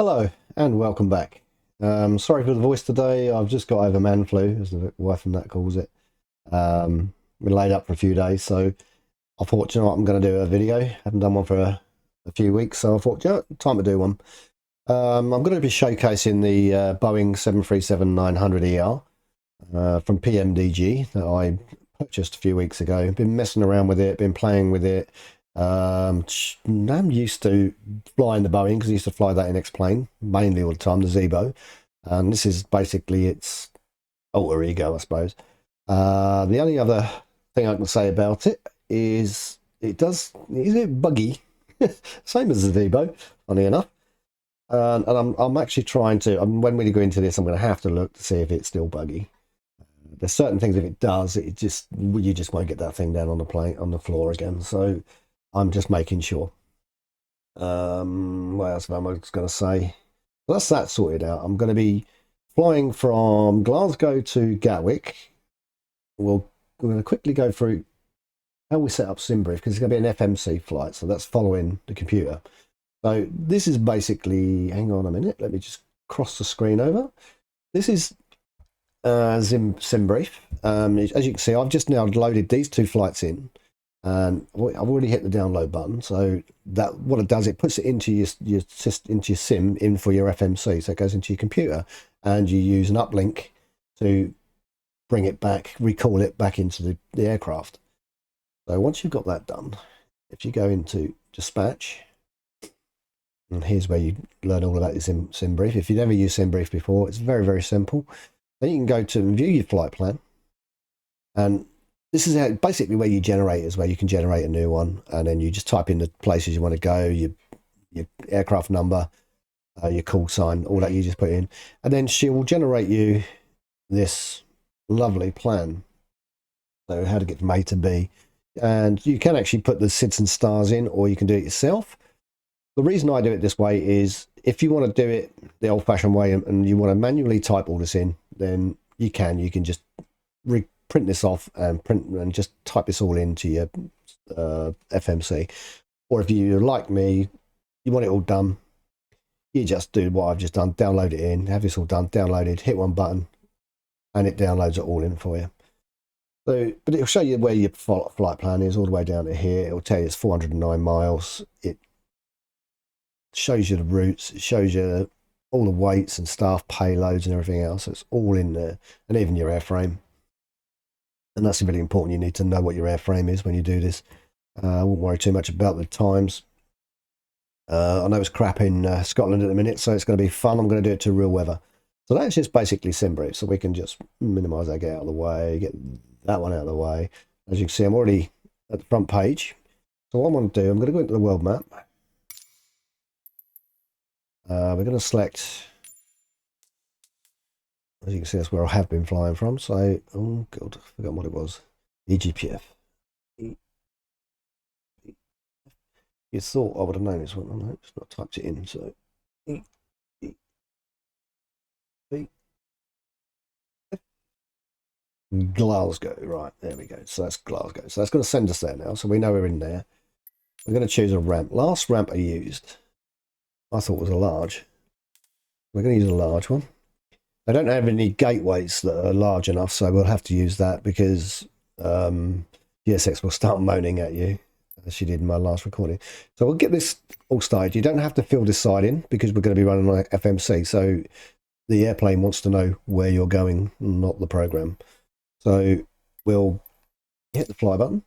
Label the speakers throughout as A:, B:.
A: Hello and welcome back. Sorry for the voice today. I've just got over man flu, as the wife and that calls it. Been laid up for a few days, so I thought, you know what, I'm going to do a video. Haven't done one for a few weeks, so I thought, you know, time to do one. I'm going to be showcasing the Boeing 737-900ER from PMDG that I purchased a few weeks ago. Been messing around with it, been playing with it. I'm used to flying the Boeing because I used to fly that in X-plane mainly all the time, the Zebo, and this is basically its alter ego, I suppose. The only other thing I can say about it is is it buggy, same as the Zebo, funny enough. And I'm actually trying to. When we go into this, I'm going to have to look to see if it's still buggy. There's certain things if it does, you just won't get that thing down on the plane on the floor again. So I'm just making sure. What else am I going to say? Well, that's that sorted out. I'm going to be flying from Glasgow to Gatwick. We're going to quickly go through how we set up SimBrief because it's going to be an FMC flight, so that's following the computer. So this is basically, hang on a minute, let me just cross the screen over. This is SimBrief. As you can see, I've just now loaded these two flights in, and I've already hit the download button. So that what it does, it puts it into your sim in for your FMC. So it goes into your computer, and you use an uplink to bring it back, recall it back into the aircraft. So once you've got that done, if you go into dispatch, and here's where you learn all about your SimBrief. If you've never used SimBrief before, it's very, very simple. Then you can go to view your flight plan, and this is basically where you generate is where you can generate a new one, and then you just type in the places you want to go, your aircraft number, your call sign, all that you just put in, and then she will generate you this lovely plan. So how to get from A to B, and you can actually put the SIDS and stars in, or you can do it yourself. The reason I do it this way is if you want to do it the old-fashioned way and you want to manually type all this in, then you can just print this off and just type this all into your FMC. Or if you, like me, you want it all done, you just do what I've just done, download it in, have this all done, downloaded, hit one button, and it downloads it all in for you. So, but it'll show you where your flight plan is all the way down to here. It'll tell you it's 409 miles. It shows you the routes, it shows you all the weights and staff payloads and everything else. So it's all in there, and even your airframe. And that's really important. You need to know what your airframe is when you do this. I won't worry too much about the times. I know it's crap in Scotland at the minute, so it's going to be fun. I'm going to do it to real weather. So that's just basically SimBrief. So we can just minimize that, get out of the way, get that one out of the way. As you can see, I'm already at the front page. So what I'm going to do, I'm going to go into the world map. We're going to select, as you can see, that's where I have been flying from. So, oh God, I forgot what it was. EGPF. You thought I would have known this one. No, it's not typed it in. So, Glasgow. Right, there we go. So that's Glasgow. So that's going to send us there now. So we know we're in there. We're going to choose a ramp. Last ramp I used, I thought was a large. We're going to use a large one. I don't have any gateways that are large enough, so we'll have to use that because GSX will start moaning at you, as she did in my last recording. So we'll get this all started. You don't have to fill this side in because we're going to be running on FMC. So the airplane wants to know where you're going, not the program. So we'll hit the fly button.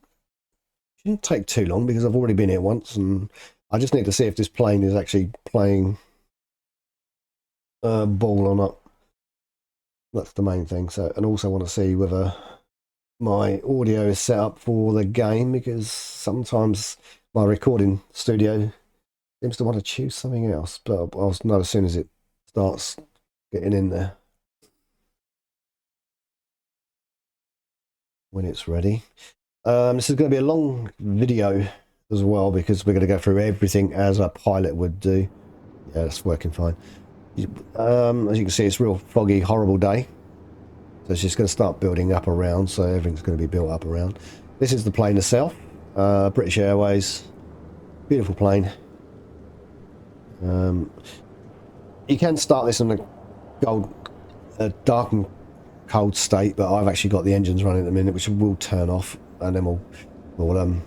A: It didn't take too long because I've already been here once, and I just need to see if this plane is actually playing ball or not. That's the main thing. So, and also want to see whether my audio is set up for the game, because sometimes my recording studio seems to want to choose something else, but I'll know as soon as it starts getting in there when it's ready. This is going to be a long video as well because we're going to go through everything as a pilot would do. Yeah, that's working fine. As you can see, it's a real foggy, horrible day. So it's just going to start building up around, so everything's going to be built up around. This is the plane itself, British Airways, beautiful plane. You can start this in a dark and cold state, but I've actually got the engines running at the minute, which will turn off, and then we'll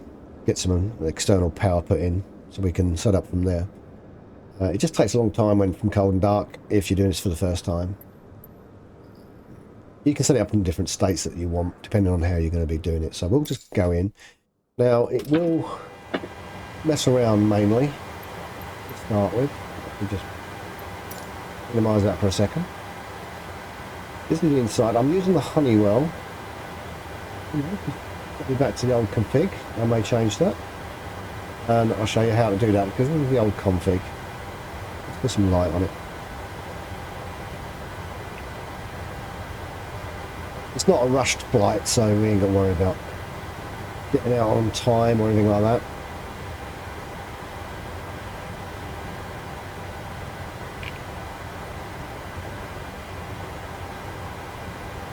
A: get some external power put in so we can set up from there. It just takes a long time when from cold and dark if you're doing this for the first time. You can set it up in different states that you want, depending on how you're going to be doing it. So we'll just go in. Now, it will mess around mainly to start with. We'll just minimise that for a second. This is the inside. I'm using the Honeywell. Get me back to the old config. I may change that. And I'll show you how to do that, because this is the old config. Let's put some light on it. It's not a rushed flight, so we ain't got to worry about getting out on time or anything like that.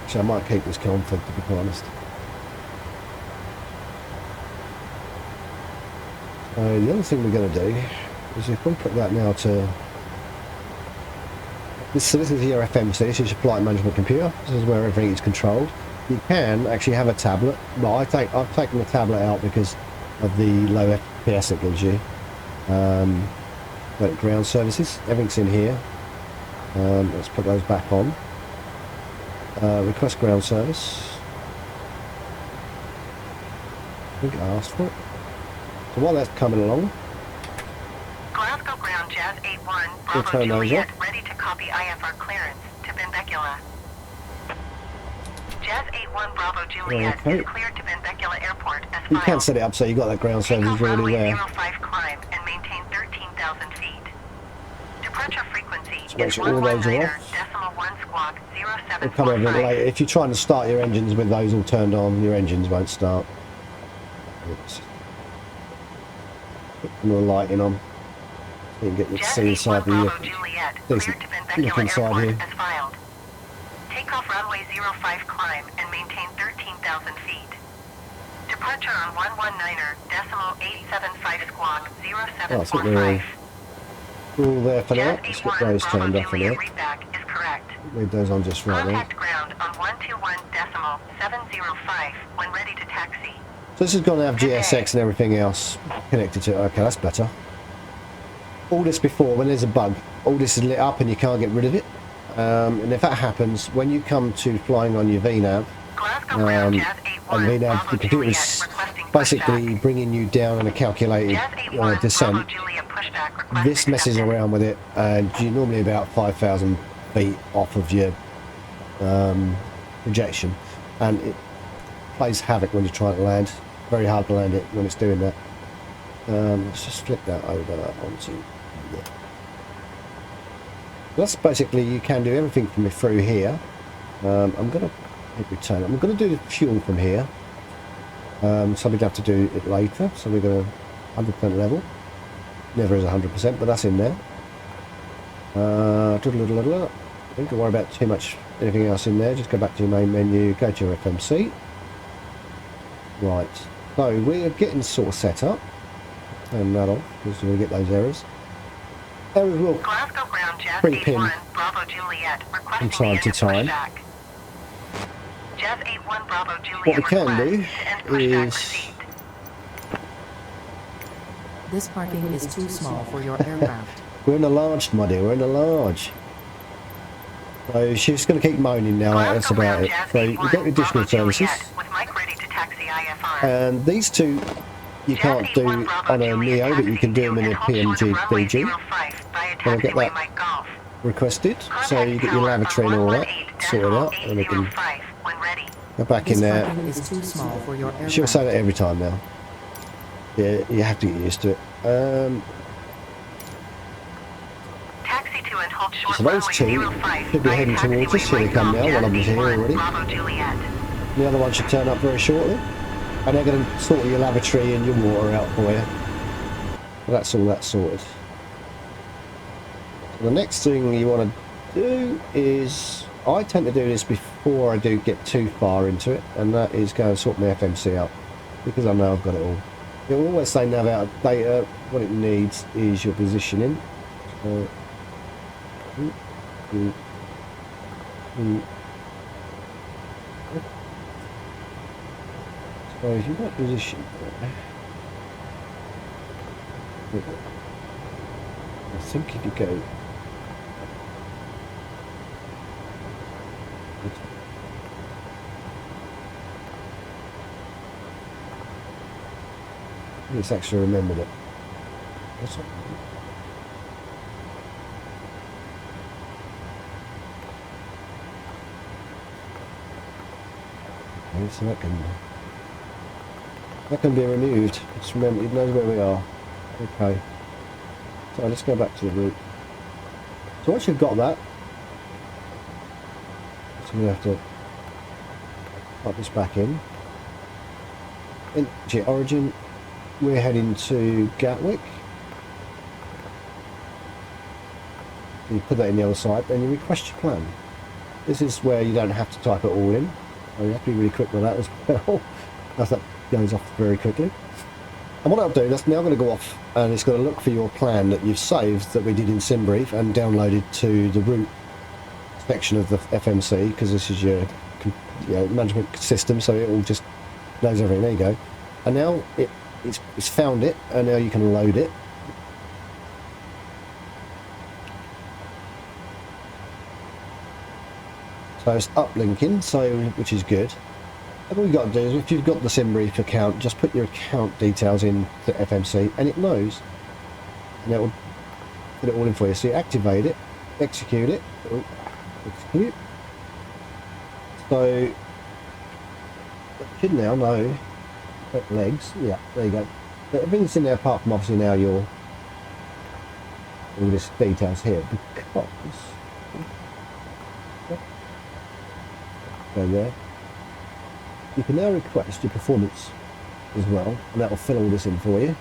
A: Actually, I might keep this config, to be quite honest. The other thing we're going to do is if we put that now to... So this is your FMC, this is your flight management computer. This is where everything is controlled. You can actually have a tablet. Well, I've taken the tablet out because of the low FPS it gives you. Like ground services, everything's in here. Let's put those back on. Request ground service. I think I asked for it. So while that's coming along,
B: Glasgow ground Jazz 81 Bravo Juliet ready to copy IFR clearance to Benbecula. Jazz 81 Bravo Juliet is cleared to Benbecula Airport as filed.
A: You can set it up so you've got that ground service already there.
B: 05 climb and maintain 13,000 feet. Departure frequency
A: So make
B: is
A: sure all those are off.
B: decimal 1 squawk
A: We'll come over a bit later. If you're trying to start your engines with those all turned on, your engines won't start. Oops. Put more lighting on. So you can get to see inside the look inside here.
B: Takeoff runway 05 climb and maintain 13,000 feet. Departure on 119er decimal 875 squawk 0745.
A: We're all there for now. Let's get those turned off for now.
B: Is correct.
A: Leave those on just right now.
B: Contact ground on 121 decimal 705 when ready to taxi.
A: So this is going to have GSX and everything else connected to it. Okay, that's better. All this before, when there's a bug, all this is lit up and you can't get rid of it. And if that happens, when you come to flying on your VNAV, and VNAV, the computer is basically bringing you down on a calculated descent. This messes around with it, and you're normally about 5,000 feet off of your projection, and it plays havoc when you're trying to land. Very hard to land it when it's doing that. Let's just flip that over onto there. That's basically, you can do everything from through here. I'm going to return. I'm going to do the fuel from here. So we'd have to do it later. So we're going to 100% level. Never is 100%, but that's in there. Don't worry about too much anything else in there. Just go back to your main menu, go to your FMC. Right, so we're getting sort of set up. Turn that off because we'll get those errors. Errors will creep in from time to time. What we can do is...
C: This parking is too small for your aircraft.
A: We're in a large, my dear, we're in a large. So she's going to keep moaning now, that's about it. So you get additional services. And these two you can't do on a Neo, but you can do them in a PMDG. I'll get that requested, so you get your lavatory and all that sorted out, and we can go back in there. She'll say that every time now. Yeah, you have to get used to it. So those two should be heading towards us. Here they come now, one of them's here already. The other one should turn up very shortly. And they're going to sort your lavatory and your water out for you. That's all that's sorted. So the next thing you want to do is... I tend to do this before I do get too far into it, and that is go and sort my FMC out. Because I know I've got it all. It will always say nav out of data. What it needs is your positioning. So So if you've got position there, I think if you go it's actually remembered it. What's up? Okay, so that can be removed. Just remember, it knows where we are. Okay. So let's go back to the route. So once you've got that, so we have to pop this back in. Into origin. We're heading to Gatwick. You put that in the other side, then you request your plan. This is where you don't have to type it all in. So you have to be really quick with that as well. As that goes off very quickly. And what I'll do, that's now going to go off, and it's going to look for your plan that you've saved that we did in SimBrief and downloaded to the route section of the FMC, because this is your management system, so it all just knows everything. There you go. And now it's found it, and now you can load it. So it's uplinking, which is good. And all you've got to do is, if you've got the SimBrief account, just put your account details in the FMC, and it knows, and it will put it all in for you. So you activate it, execute it, execute. So it should now know. Legs, yeah, there you go. But everything's in there apart from obviously now all this details here, because go there. You can now request your performance as well, and that will fill all this in for you.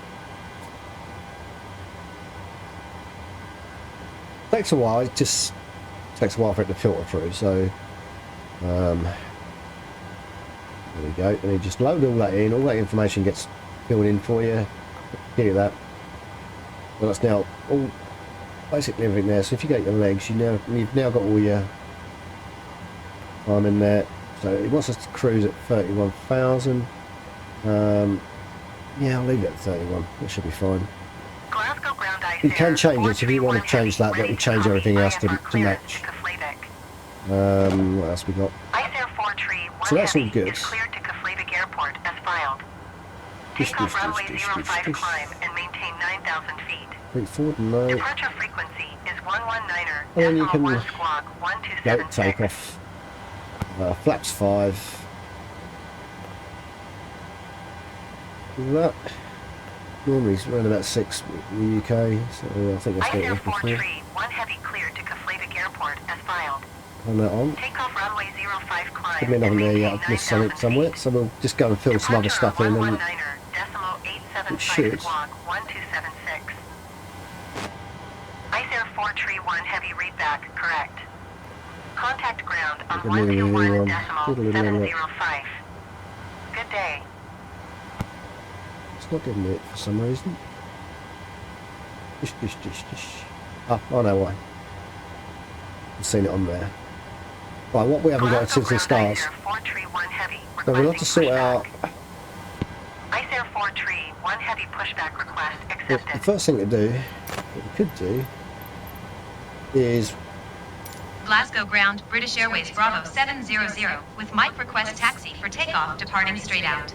A: Takes a while. It just takes a while for it to filter through. So. There we go, and you just load all that in, all that information gets filled in for you. Hear that? Well, that's now all, basically everything there. So if you get your legs, you've now got all your time in there. So it wants us to cruise at 31,000. Yeah, I'll leave it at 31. That should be fine.
B: Glasgow ground ice.
A: You can change it, so if you want to change that, that will change everything else to match. What else we got? So that's all good.
B: Is cleared to Gatwick Airport as filed. Take off runway 05 climb and maintain 9,000 feet.
A: Wait, forward, no.
B: Departure frequency is 119er,
A: And then you can
B: 1 squawk 1276.
A: take off. Flaps 5. That normally it's around about 6 in the UK, so I think that's what it was before.
B: 1 heavy cleared to Gatwick Airport as filed.
A: Turn that on.
B: Take off runway 05 climb.
A: Could mean I've missed something somewhere, so we'll just go and fill some other stuff in, and it should.
B: Ice Air 431 heavy readback correct. Contact ground on
A: Good morning,
B: 121.705. Good day.
A: It's not getting it for some reason. Dish. Ah, I know why. I've seen it on there. Right, what we haven't got since it starts. So we'll have to sort out.
B: Ice Air 431 heavy pushback request accepted.
A: The first thing to do, what we could do, is
D: Glasgow ground, British Airways Bravo 700, with Mike request taxi for takeoff departing straight out.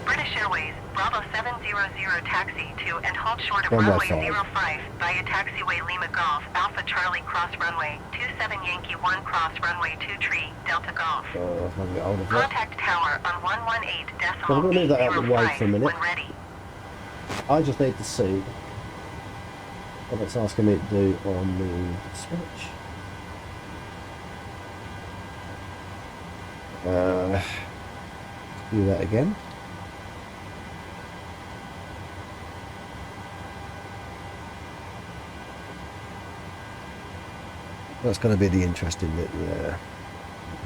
B: British Airways Bravo 700 taxi to and hold short of
A: Runway
B: runway
A: 5.
B: 05 via taxiway Lima Golf Alpha Charlie cross runway 27 Yankee 1 cross runway 2 tree Delta Golf.
A: if I can get hold of that.
B: Contact tower on 118.805
A: Well, we'll leave that out of the way for a minute.
B: when ready.
A: I just need to see what it's asking me to do on the switch. Do that again. That's going to be the interesting bit there.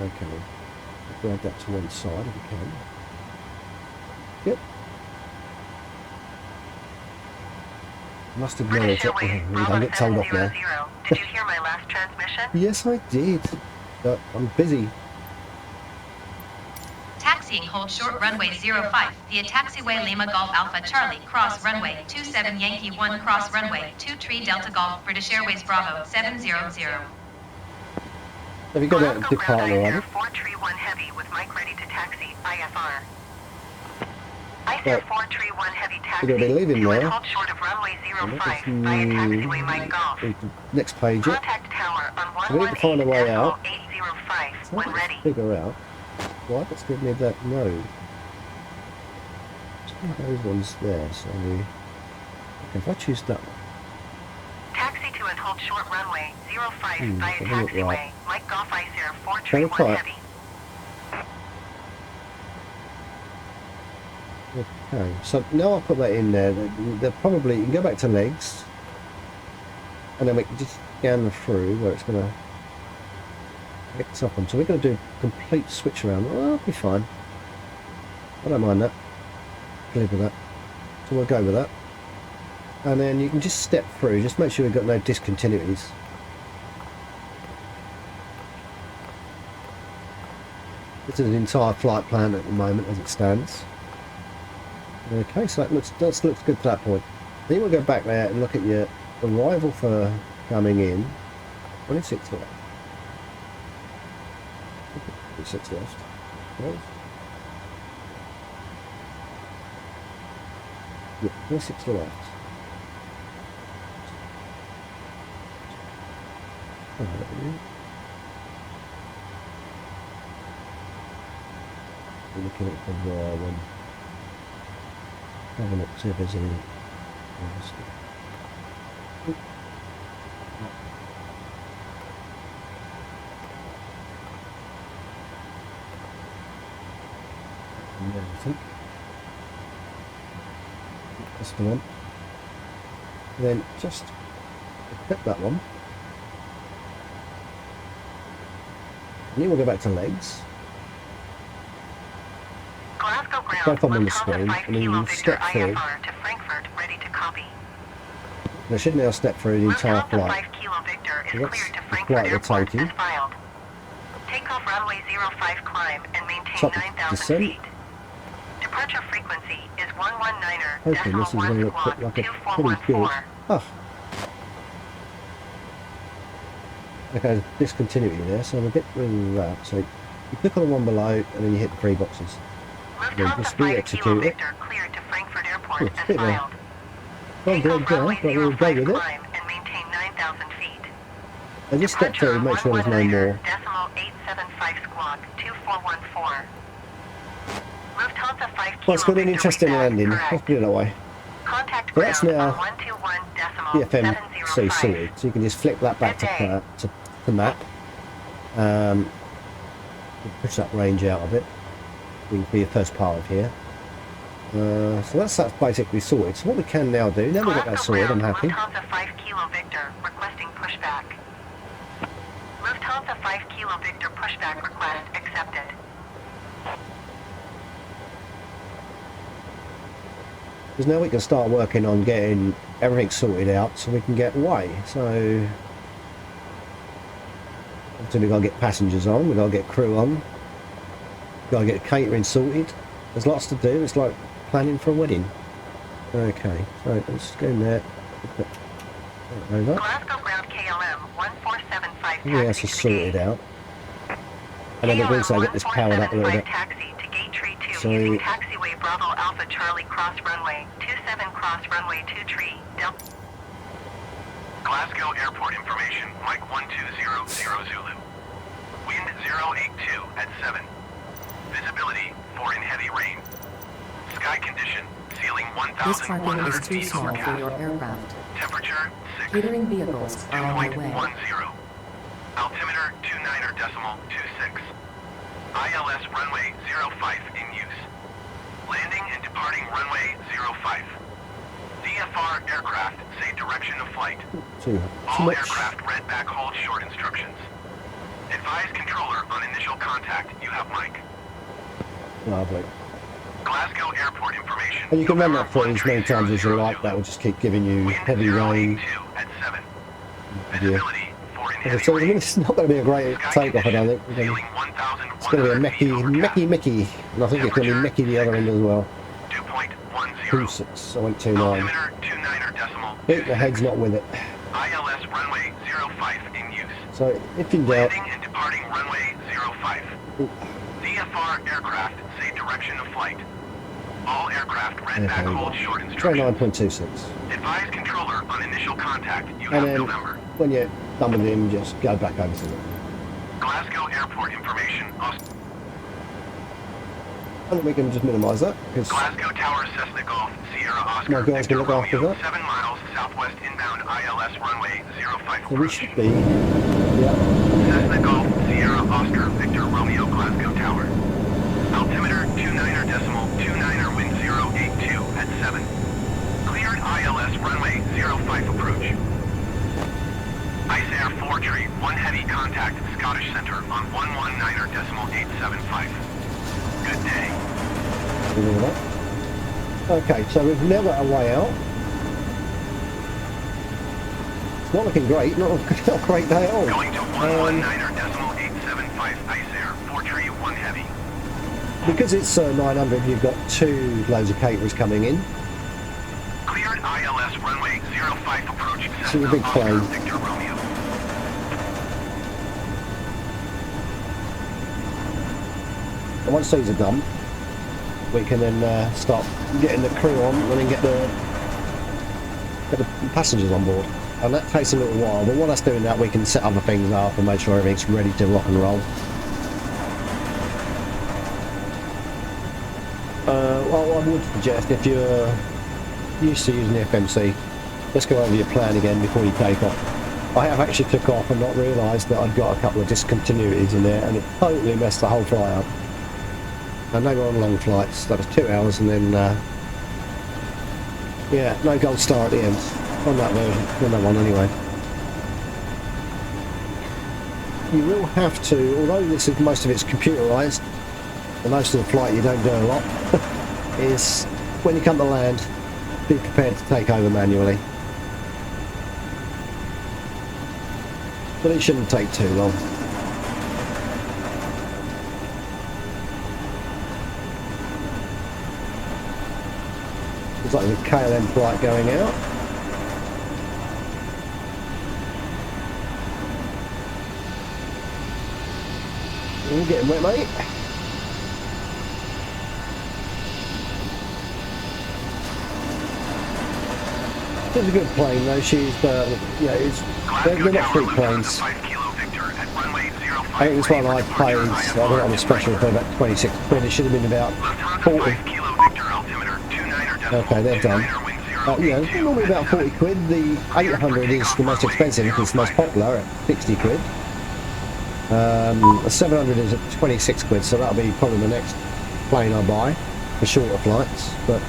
A: Okay. Grab that to one side if we can. Yep. Must acknowledge
B: British
A: it.
B: Airways,
A: Here we go,
B: Bravo
A: get told off now.
B: 700. Did you hear my last transmission?
A: Yes, I did. But I'm busy.
D: Taxiing, hold short runway 05 via taxiway Lima Golf Alpha Charlie, cross runway 27 Yankee 1, cross runway 23 Delta Golf, British Airways Bravo 700.
A: Have you got out
B: Glasgow
A: of depart
B: ground
A: already?
B: ICER 431 Heavy with Mike ready to taxi, IFR. ICER
A: Right.
B: 431 Heavy taxi.
A: We're going to be leaving
B: to
A: now.
B: and hold short of runway 05 via taxiway Mike Golf.
A: Next page it.
B: Contact tower on
A: We need to find a way out.
B: 805
A: So
B: when
A: let's
B: ready.
A: figure out why it's giving me that node. Those ones there, so okay, if I choose that one.
B: Taxi to and hold short runway 05 via
A: doesn't look
B: taxiway
A: right.
B: Mike Golf ICER
A: Can we
B: 431
A: try it?
B: Heavy.
A: Okay, so now I'll put that in there. They're probably, you can go back to legs, and then we can just scan through where it's going to mix up on. So we're going to do a complete switch around. Well, that'll be fine. I don't mind that. Live with that. So we'll go with that. And then you can just step through, just make sure we've got no discontinuities. This is an entire flight plan at the moment as it stands. Okay, so that looks good to that point. Then we'll go back there and look at your arrival for coming in. 26 left. 26 left. Right. Yeah, 26 left. We're looking at the one. Have a look, see if there's any. I think that's the one. Then just click that one. And then we'll go back to legs.
B: Glasgow ground,
A: Both of them on the
B: Lufthansa
A: screen,
B: 5
A: and then you
B: Kilo
A: step
B: Victor
A: through.
B: IFR to Frankfurt, ready to copy.
A: They should now step through the entire
B: Lufthansa
A: flight.
B: 5 Kilo Victor is
A: So that's
B: cleared to
A: the
B: Frankfurt
A: flight we're
B: Airport
A: taking.
B: as filed. Take off runway 05 climb and maintain
A: Top
B: 9,000
A: descent.
B: feet. Departure frequency is 119er
A: Hoping this is going to look
B: squawk
A: like a pretty good.
B: 2414.
A: Oh. Okay, discontinuity there, so we'll get rid of that. So you click on the one below and then you hit the three boxes. Then
B: Lufthansa
A: just
B: 5 Kilo
A: re-execute it.
B: Victor cleared to Frankfurt Airport
A: Oh, it's
B: as
A: a bit there.
B: filed.
A: Well,
B: Take off runway
A: but we'll go
B: 05
A: with it.
B: climb and maintain 9,000 feet.
A: And just step through and make sure there's no more.
B: Decimal 875 squawk 2414. Lufthansa 5 Kilo
A: Well, it's got an
B: Victor
A: interesting
B: reset,
A: landing.
B: correct.
A: Let's put it that way.
B: Contact
A: So that's
B: ground
A: now
B: on 121 decimal
A: The FMC
B: 705.
A: sorted. So you can just flip that back
B: Good day.
A: to map. Push that range out a bit. Will be your first part of here. So that's basically sorted. So what we can now do, now we've got that
B: Glasgow
A: sorted, I'm
B: ground,
A: happy.
B: Lufthansa 5 Kilo Victor requesting pushback. Lufthansa 5 Kilo Victor pushback request accepted.
A: Because now we can start working on getting everything sorted out so we can get away. So obviously we've got to get passengers on, we've got to get crew on, we've got to get catering sorted. There's lots to do. It's like planning for a wedding. Okay, so let's go in there. Over.
B: Glasgow ground KLM 1475
A: Yeah, that's
B: taxi
A: just
B: to the
A: sorted
B: gate.
A: out. And then we've also got this powered up a little bit.
B: Taxi to gate tree 2
A: So-
B: using taxiway Bravo Alpha Charlie cross runway 27 cross runway 2 tree Delta.
E: Glasgow Airport information, Mike 120 Zulu. Wind 082 at 7. Visibility 4 in heavy rain. Sky condition, ceiling
C: This parking
E: 1,100
C: is too
E: feet
C: small for
E: overcast.
C: your aircraft.
E: Temperature 6.
C: Catering vehicles are on their way.
E: 2.10. Altimeter 29er decimal 26. ILS runway 05 in use. Landing and departing runway 05. VFR aircraft say direction of flight.
A: Too
E: All
A: much.
E: aircraft read back hold short instructions. Advise controller on initial contact. You have Mike.
A: Lovely.
E: Glasgow Airport information.
A: And you can run that
E: November
A: footage many times as you like.
E: 1300
A: That will just keep giving you
E: Wind
A: heavy rain.
E: 082 at 7.
A: Yeah.
E: Visibility 4 in
A: As I
E: heavy
A: said, I mean,
E: rain.
A: it's not going to be a great
E: Sky
A: takeoff, I don't think.
E: conditions, ceiling 1,100
A: It's going to be a
E: feet overcast.
A: Mickey. And I think it's going to be Mickey the other end as well.
E: 2.10.
A: 2.6. I went 2.9.
E: Altimeter 29er decimal.
A: Think the head's not with it.
E: ILS runway 05 in use.
A: So if in doubt,
E: Landing and departing runway 05. DFR aircraft say direction of flight. All aircraft red back hold short
A: try
E: instructions.
A: 9.26.
E: Advise controller on initial contact. You
A: And
E: have
A: then
E: November.
A: when you're done with him, just go back over to them.
E: Glasgow Airport information.
A: And then we can just minimise that because
E: Glasgow Tower Cessna Golf Sierra Oscar.
A: My guys
E: Victor
A: can look after
E: Romeo,
A: that.
E: 7 miles southwest inbound ILS runway 05
A: we
E: approach.
A: should be. Yeah.
E: Cessna Golf Sierra Oscar Victor Romeo Glasgow Tower. Altimeter 29er decimal 29er wind 082 at 7. Cleared ILS runway 05 approach. Ice Air 4 tree 1 heavy contact Scottish Center on 119er decimal 875. Good day.
A: With all that. Okay, so we've now got a way out. It's not looking great, not a great day at all.
E: Going to 119er decimal 875 Ice Air 4 tree 1 heavy.
A: Because it's 900, you've got 2 loads of caterers coming in.
E: Cleared ILS runway 05 approach.
A: So the big
E: Oscar
A: plane.
E: Victor Romeo.
A: And once these are done, we can then start getting the crew on and then get the passengers on board. And that takes a little while, but while that's doing that, we can set other things up and make sure everything's ready to rock and roll. Well, I would suggest if you're used to using the FMC, let's go over your plan again before you take off. I have actually took off and not realised that I'd got a couple of discontinuities in there, and it totally messed the whole flight up. And they were on long flights. That was 2 hours, and then yeah, no gold star at the end on that version, on that one anyway. You will have to, although this is most of it's computerised, and most of the flight you don't do a lot, is when you come to land, be prepared to take over manually. But it shouldn't take too long. Looks like there's a KLM flight going out. You're getting wet, mate. It's a good plane though. She's, yeah, they're not freak planes. I think this one I paid, I got it on a special for about 26 quid. It should have been about 40. Okay, they're done. You know, normally about 40 quid. The 800 is the most expensive because it's the most popular at 60 quid. The 700 is at 26 quid, so that'll be probably the next plane I buy for shorter flights. But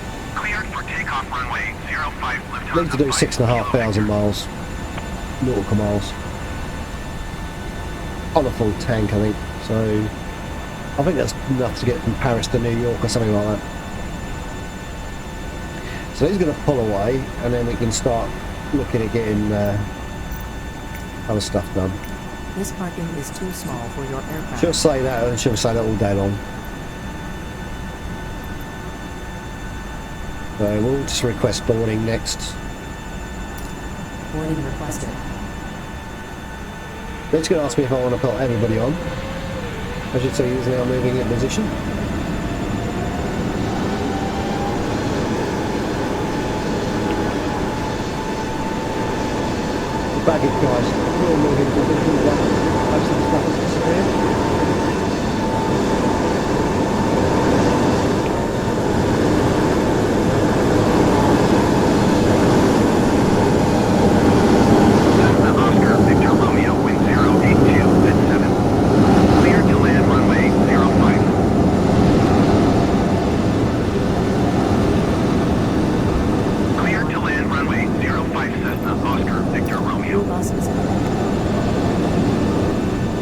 A: need to do 6,500 miles, nautical miles, on a full tank, I think. So I think that's enough to get from Paris to New York or something like that. So he's going to pull away, and then we can start looking at getting other stuff done.
C: This parking is too small for your aircraft.
A: She'll say that, and she'll say that all day long. So we'll just request boarding next.
C: Boarding requested.
A: Then it's going to ask me if I want to put everybody on. As you see, he's now moving in position. The baggage guys will move in position. Most of the stuff has disappeared.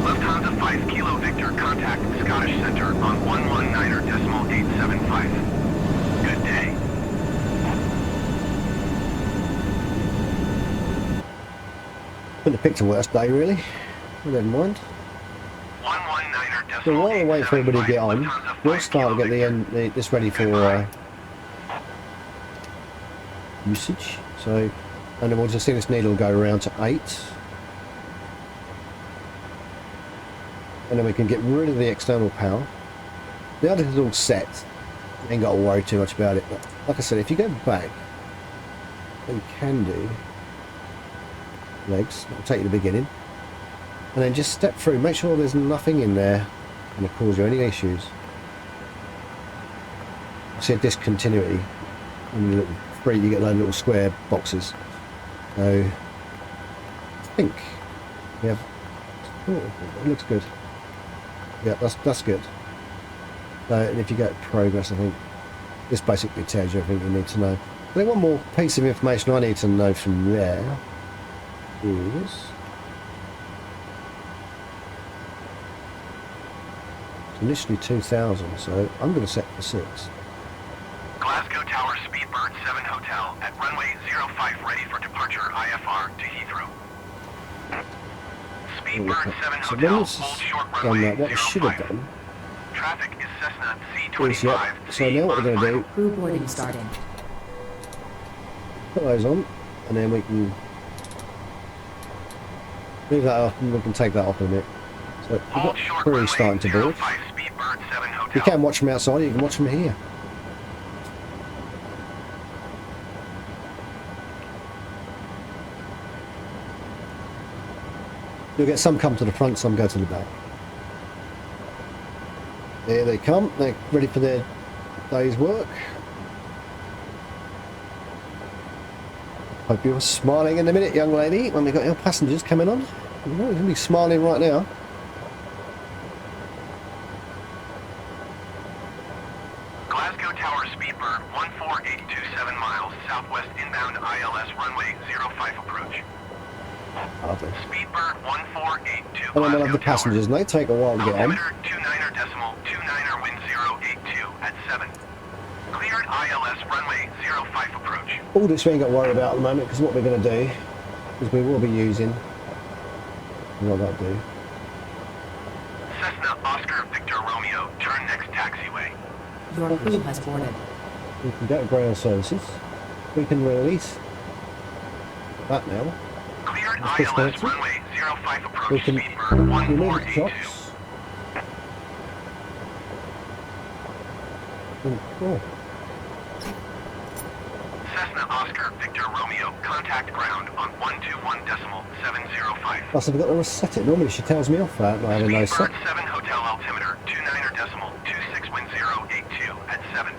E: Lufthansa 5 Kilo Victor, contact Scottish Center on 119er decimal 875.
A: Couldn't have picked a worse day, really. But never mind.
E: 119er
A: So
E: decimal
A: while we wait for everybody to get on,
E: Lufthansa
A: we'll
E: 5
A: start to get
E: Kilo
A: this ready for
E: Goodbye.
A: usage. So, and then we'll just see this needle go around to 8. And then we can get rid of the external power. The other is all set. Ain't got to worry too much about it. But like I said, if you go back, what you can do, legs, I'll take you to the beginning, and then just step through, make sure there's nothing in there going to cause you any issues. See a discontinuity in the little three, you get those little square boxes. So I think we have, oh, it looks good. Yeah, that's good. And if you go to progress, I think this basically tells you everything you need to know. I think one more piece of information I need to know from there is initially 2,000, so I'm going to set for 6.
E: Glasgow Tower Speedbird 7 Hotel at runway 05 ready for departure IFR to Heathrow. Speedbird 7
A: So then
E: Hotel,
A: let's
E: hold short
A: done
E: runway
A: that. What I should have
E: 05.
A: done
E: Traffic is Cessna
A: is,
E: C25.
A: yep. So now what we're going to do,
C: Crew boarding starting.
A: put those on, and then we can leave that off, and we can take that off in a minute. So we've
E: Hold
A: got
E: short
A: crew
E: runway
A: starting to board.
E: 05 Speedbird 7 Hotel.
A: You can watch from outside, you can watch from here. You'll get some come to the front, some go to the back. There they come, they're ready for their day's work. Hope you're smiling in a minute, young lady, when we got your passengers coming on. You're going to be smiling right now.
E: Glasgow Tower Speedbird 14827 miles southwest inbound ILS runway 05 approach.
A: Lovely.
E: Speedbird 148
A: And then we'll have the passengers, and they take a while to get on.
E: Altimeter 29er decimal 29er wind 082 at 7. Cleared ILS runway 05 approach.
A: All this we ain't got to worry about at the moment, because what we're going to do is we will be using, what I'll do,
E: Cessna Oscar Victor Romeo, turn next taxiway.
C: Your crew has boarded.
A: we can go to ground services, we can release that now,
E: Cleared
A: Let's just
E: ILS
A: go
E: runway 05 approach.
A: we can
E: Speedbird
A: remove the
E: 1482.
A: chocks. Oh,
E: Cessna Oscar Victor Romeo, contact ground on 121.705.
A: plus I've got to reset it. Normally she tells me off that, but I haven't no set.
E: Speedbird 7 Hotel altimeter 29er decimal 26 wind 082 at 7.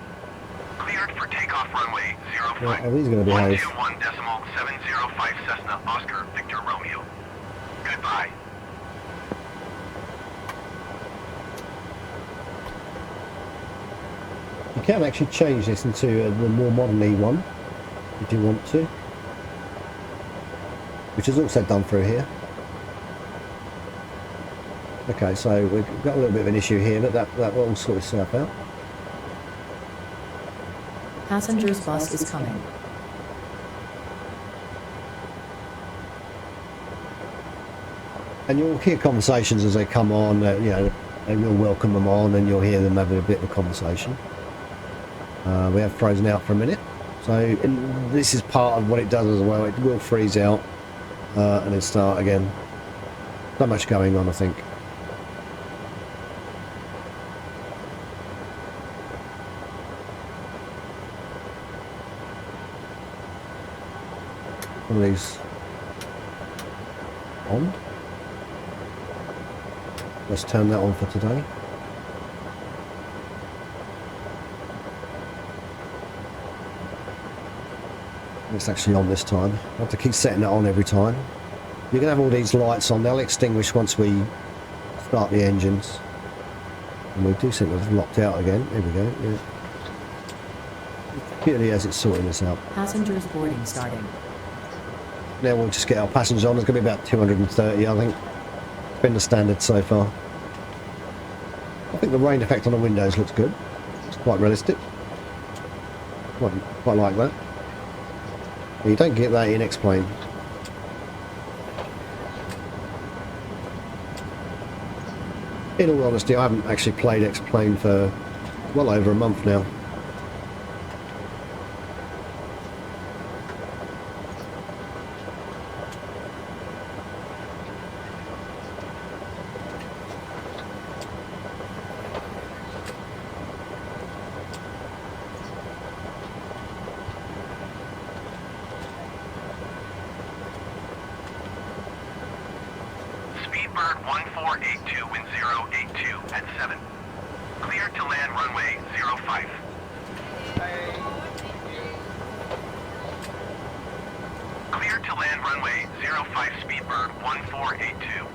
E: Cleared for takeoff runway 05.
A: Right, are these going to behave?
E: 121.705 Cessna Oscar Victor Romeo. Goodbye.
A: You can actually change this into the more modern E1 if you want to, which is also done through here. Okay, so we've got a little bit of an issue here, but that will sort itself out.
C: Passengers bus is coming.
A: And you'll hear conversations as they come on, you know, they will welcome them on and you'll hear them having a bit of a conversation. We have frozen out for a minute, so this is part of what it does as well. It will freeze out and then start again. Not much going on, I think. One of these on. Let's turn that on for today. It's actually on this time. I have to keep setting it on every time. You can have all these lights on. They'll extinguish once we start the engines. And we do seem to have locked out again. There we go. Yeah. Clearly as it's sorting this out.
C: Passengers boarding starting.
A: Now we'll just get our passengers on. There's going to be about 230, I think. It's been the standard so far. I think the rain effect on the windows looks good. It's quite realistic. Quite like that. You don't get that in X-Plane. In all honesty, I haven't actually played X-Plane for well over a month now.
E: Speedbird 1482, wind 082 at 7. Clear to land runway 05. Clear to land runway 05, Speedbird 1482.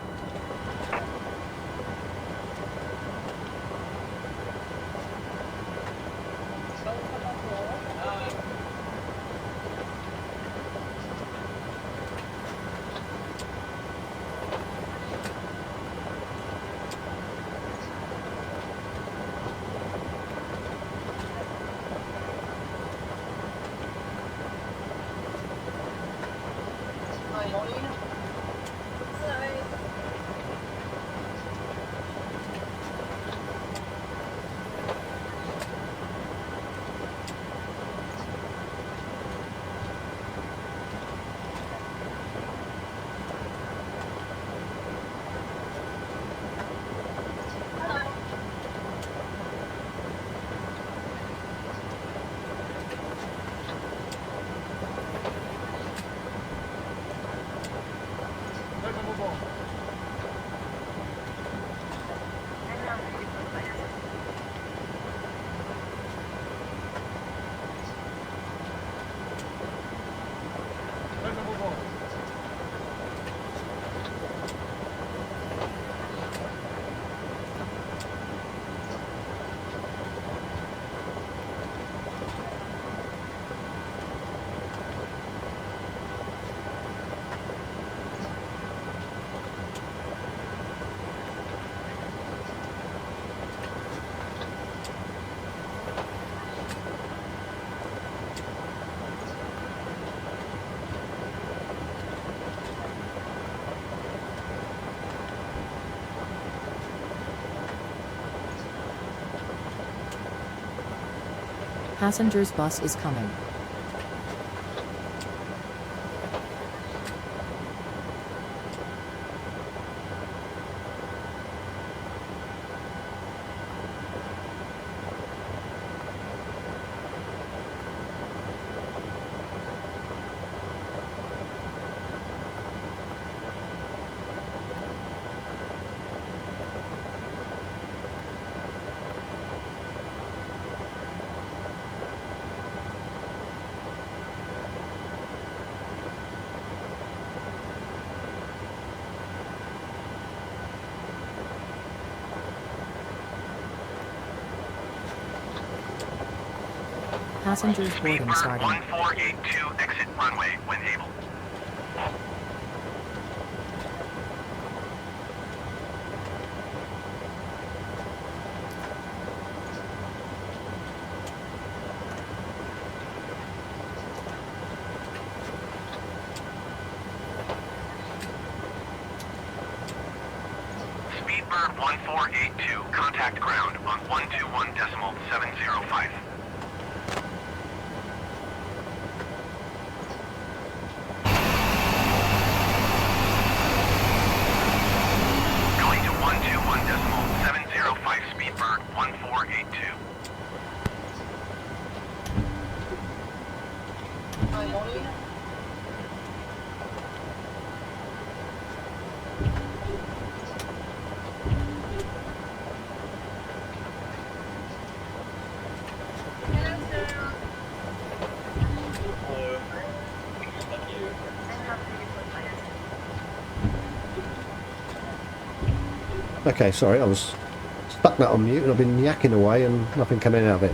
C: Passengers bus is coming. Passengers boarding
E: Speedbird
C: starting.
E: 1482, exit runway when able. Speedbird 1482, contact ground on 121.705. Going to 121.705, Speedbird 1482.
A: Okay, sorry, I was stuck that on mute and I've been yakking away and nothing coming out of it.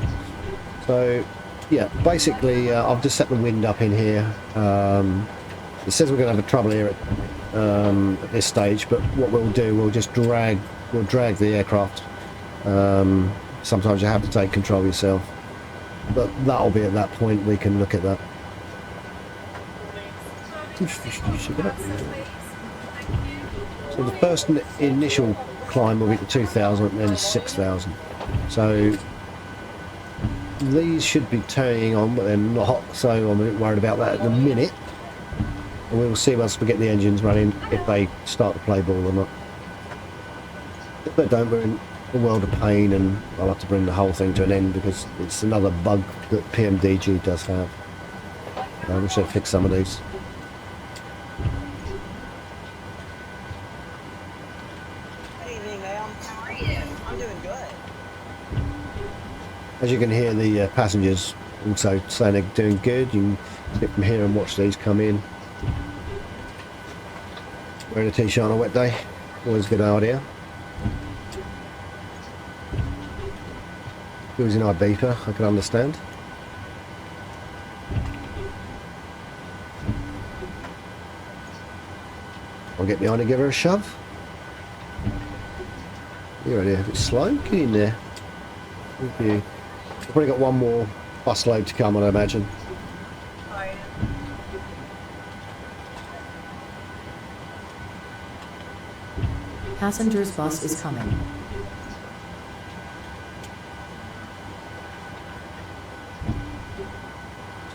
A: So, yeah, basically I've just set the wind up in here. It says we're going to have a trouble here at this stage, but what we'll do, we'll drag the aircraft. Sometimes you have to take control yourself, but that'll be at that point we can look at that. So the first initial climb will be to 2,000 and then 6,000. So these should be turning on, but they're not, so I'm a bit worried about that at the minute. And we will see once we get the engines running if they start to play ball or not. If they don't, we're in a world of pain, and I'll have to bring the whole thing to an end because it's another bug that PMDG does have. I wish they'd fix some of these.
F: Good evening, ma'am. How are you? I'm doing good.
A: As you can hear, the passengers also saying they're doing good. You can sit from here and watch these come in. Wearing a t-shirt on a wet day, always a good idea. If it was in Ibiza, I could understand. I'll get behind and give her a shove. You're already a bit slow, get in there. Thank you. I've probably got one more bus load to come, I'd imagine.
F: Hi.
C: Passengers bus is coming.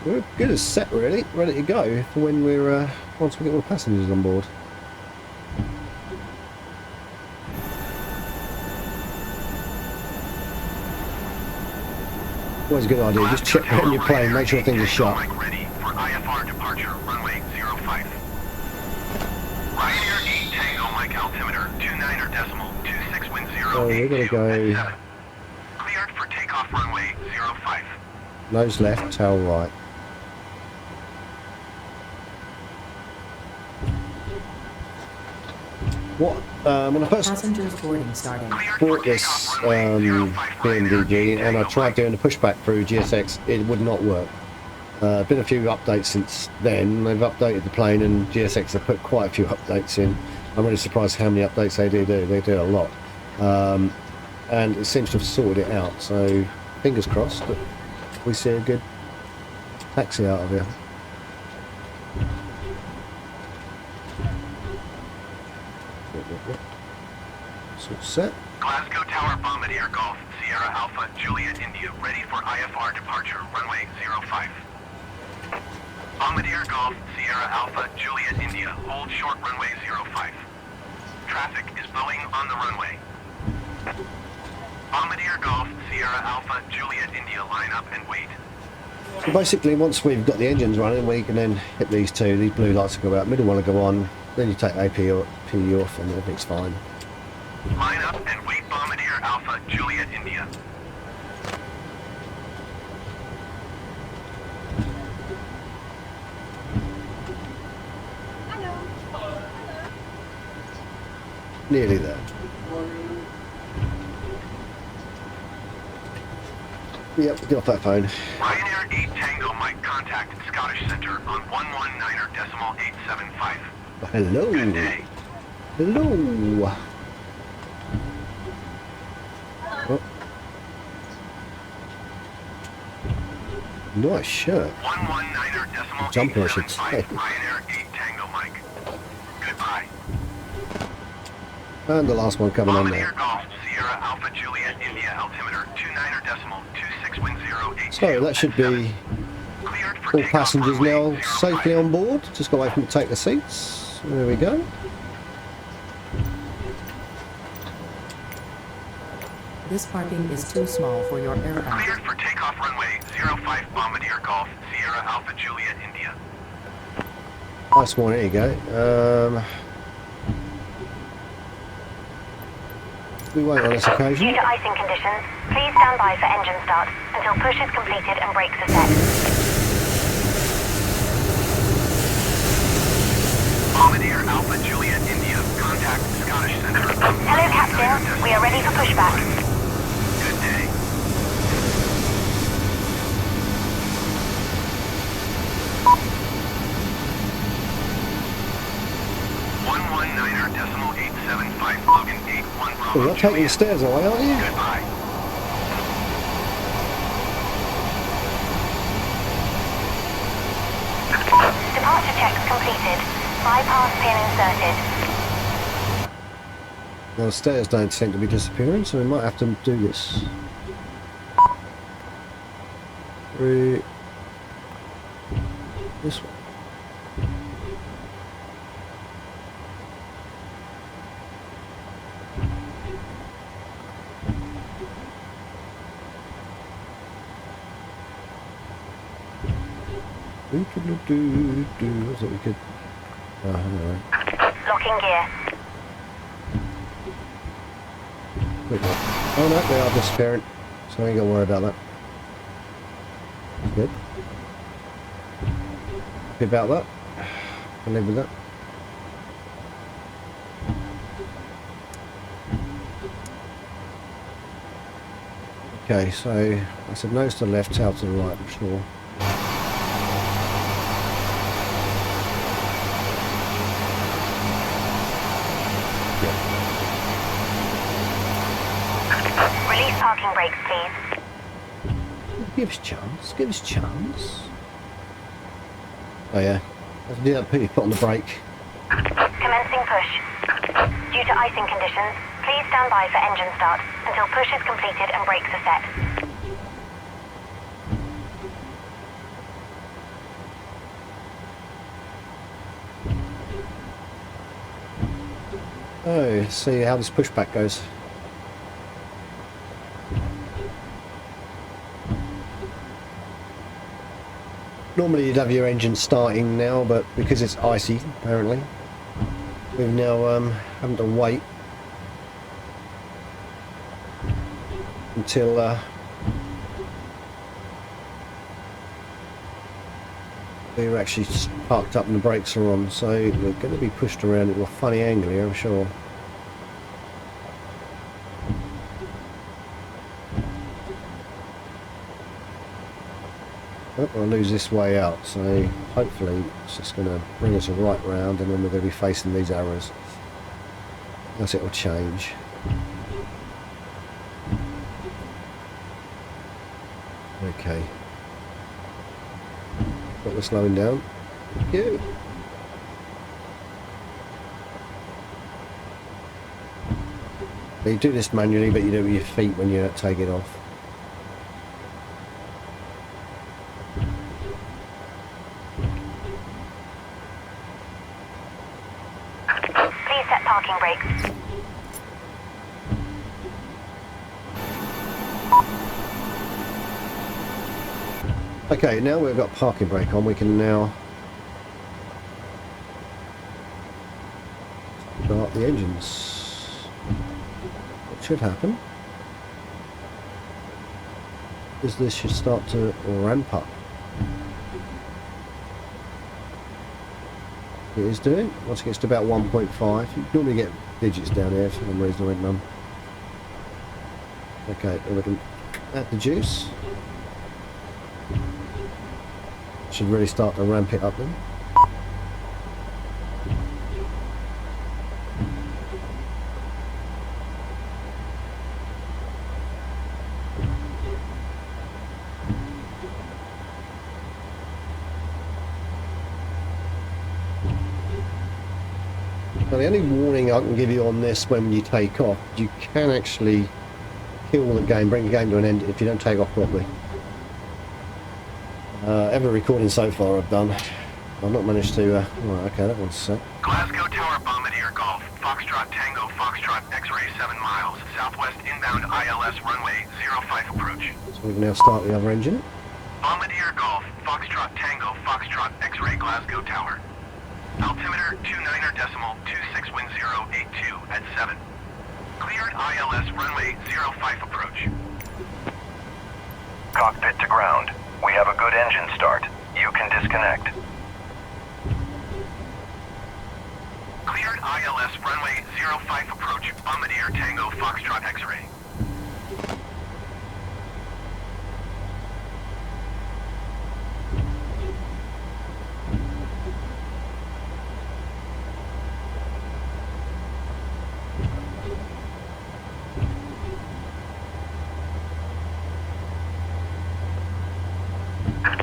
A: So we're good as set, really, ready to go for when we're once we get all the passengers on board. Always a good idea, just check when you're playing, make sure things are shut.
E: Ready for IFR departure, runway 05. Ryanair 8 Tango Mike altimeter, 29 or decimal, 26 wind 0.
A: So we're going to go
E: Cleared for takeoff, runway 05.
A: nose left, tail right. What, when I first
C: Passengers boarding starting.
A: bought this PMDG and I tried doing a pushback through GSX, it would not work. Been a few updates since then. They've updated the plane, and GSX have put quite a few updates in. I'm really surprised how many updates they do. They do a lot, and it seems to have sorted it out. So fingers crossed that we see a good taxi out of here. So set.
E: Glasgow Tower Bombardier Golf Sierra Alpha Juliet India ready for IFR departure, runway 05. Bombardier Golf Sierra Alpha Juliet India hold short, runway 05. Traffic is Boeing on the runway. Bombardier Golf Sierra Alpha Juliet India line up and wait.
A: So basically, once we've got the engines running, we can then hit these two. These blue lights will go out, middle one will go on, then you take AP or P off and everything's fine.
E: Line up and wait, Bombardier Alpha Juliet India.
A: Nearly there. Yep, get off that phone.
E: Ryanair 8 Tango Mike contact Scottish Centre on 119er decimal 875.
A: Hello.
E: Good day.
A: Hello. Oh. Nice shirt.
E: 119er decimal
A: Jumper, I should say.
E: 875. Ryanair 8 Tango Mike. Goodbye.
A: And the last one coming on
E: Bombardier
A: there.
E: Golf Sierra Alpha Juliet India altimeter 29er decimal 26 wind 082.
A: So that should be
E: Cleared for
A: all
E: takeoff,
A: passengers
E: runway
A: now
E: 05.
A: safely on board. Just got to wait for them to take the seats. There we go.
C: This parking is too small for your aircraft.
E: Cleared for takeoff, runway 05 Bombardier Golf Sierra Alpha Juliet India.
A: Nice one, here you go. We won't on this
B: Due
A: occasion.
B: to icing conditions, please stand by for engine start until push is completed and brakes are set.
E: Bombardier Alpha Juliet India, contact Scottish Centre.
B: Hello, Captain. We are ready for pushback.
E: Good day. decimal 875 Logan 81 Bravo.
A: You're not taking the stairs away, aren't you?
E: Goodbye.
B: Departure checks completed. Bypass pin inserted.
A: Now the stairs don't seem to be disappearing, so we might have to do this. Through this one. I thought we could. Oh, anyway.
B: Locking gear.
A: Oh no, they are disappearing, so I ain't got to worry about that. Good. Happy about that. I'll live with that. Okay, so I said nose to the left, tail to the right, I'm sure.
B: Release parking brakes, please.
A: Give us a chance, give us a chance. Oh yeah, I have to do that, put your foot on the brake.
B: Commencing push. Due to icing conditions, please stand by for engine start until push is completed and brakes are set.
A: Oh, let's see how this pushback goes. Normally you'd have your engine starting now, but because it's icy, apparently, we've now having to wait until we're actually parked up and the brakes are on, so we're going to be pushed around into a funny angle here, I'm sure. Oh, I'll lose this way out, so hopefully it's just going to bring us right round and then we're going to be facing these arrows. Else it will change. Okay. Got the slowing down. Thank you. You do this manually, but you do it with your feet when you take it off.
B: Please set parking brakes.
A: Okay, now we've got parking brake on, we can now start the engines. What should happen is this should start to ramp up. It is doing. Once it gets to about 1.5, you normally get digits down here for some reason I went none. Okay, then we can add the juice. Should really start to ramp it up then. Now the only warning I can give you on this when you take off, you can actually kill the game, bring the game to an end if you don't take off properly. Every recording so far I've done, I've not managed to, right, okay, that one's set.
E: Glasgow Tower Bombardier Golf, Foxtrot Tango, Foxtrot X-ray 7 miles, southwest inbound ILS runway 05 approach.
A: So we can now start the other engine.
E: Bombardier Golf, Foxtrot Tango, Foxtrot X-ray Glasgow Tower. Altimeter 29.261082 at 7. Cleared ILS runway 05 approach.
G: Cockpit to ground. We have a good engine start. You can disconnect.
E: Cleared ILS runway 05 approach, Bombardier Tango Foxtrot X-ray.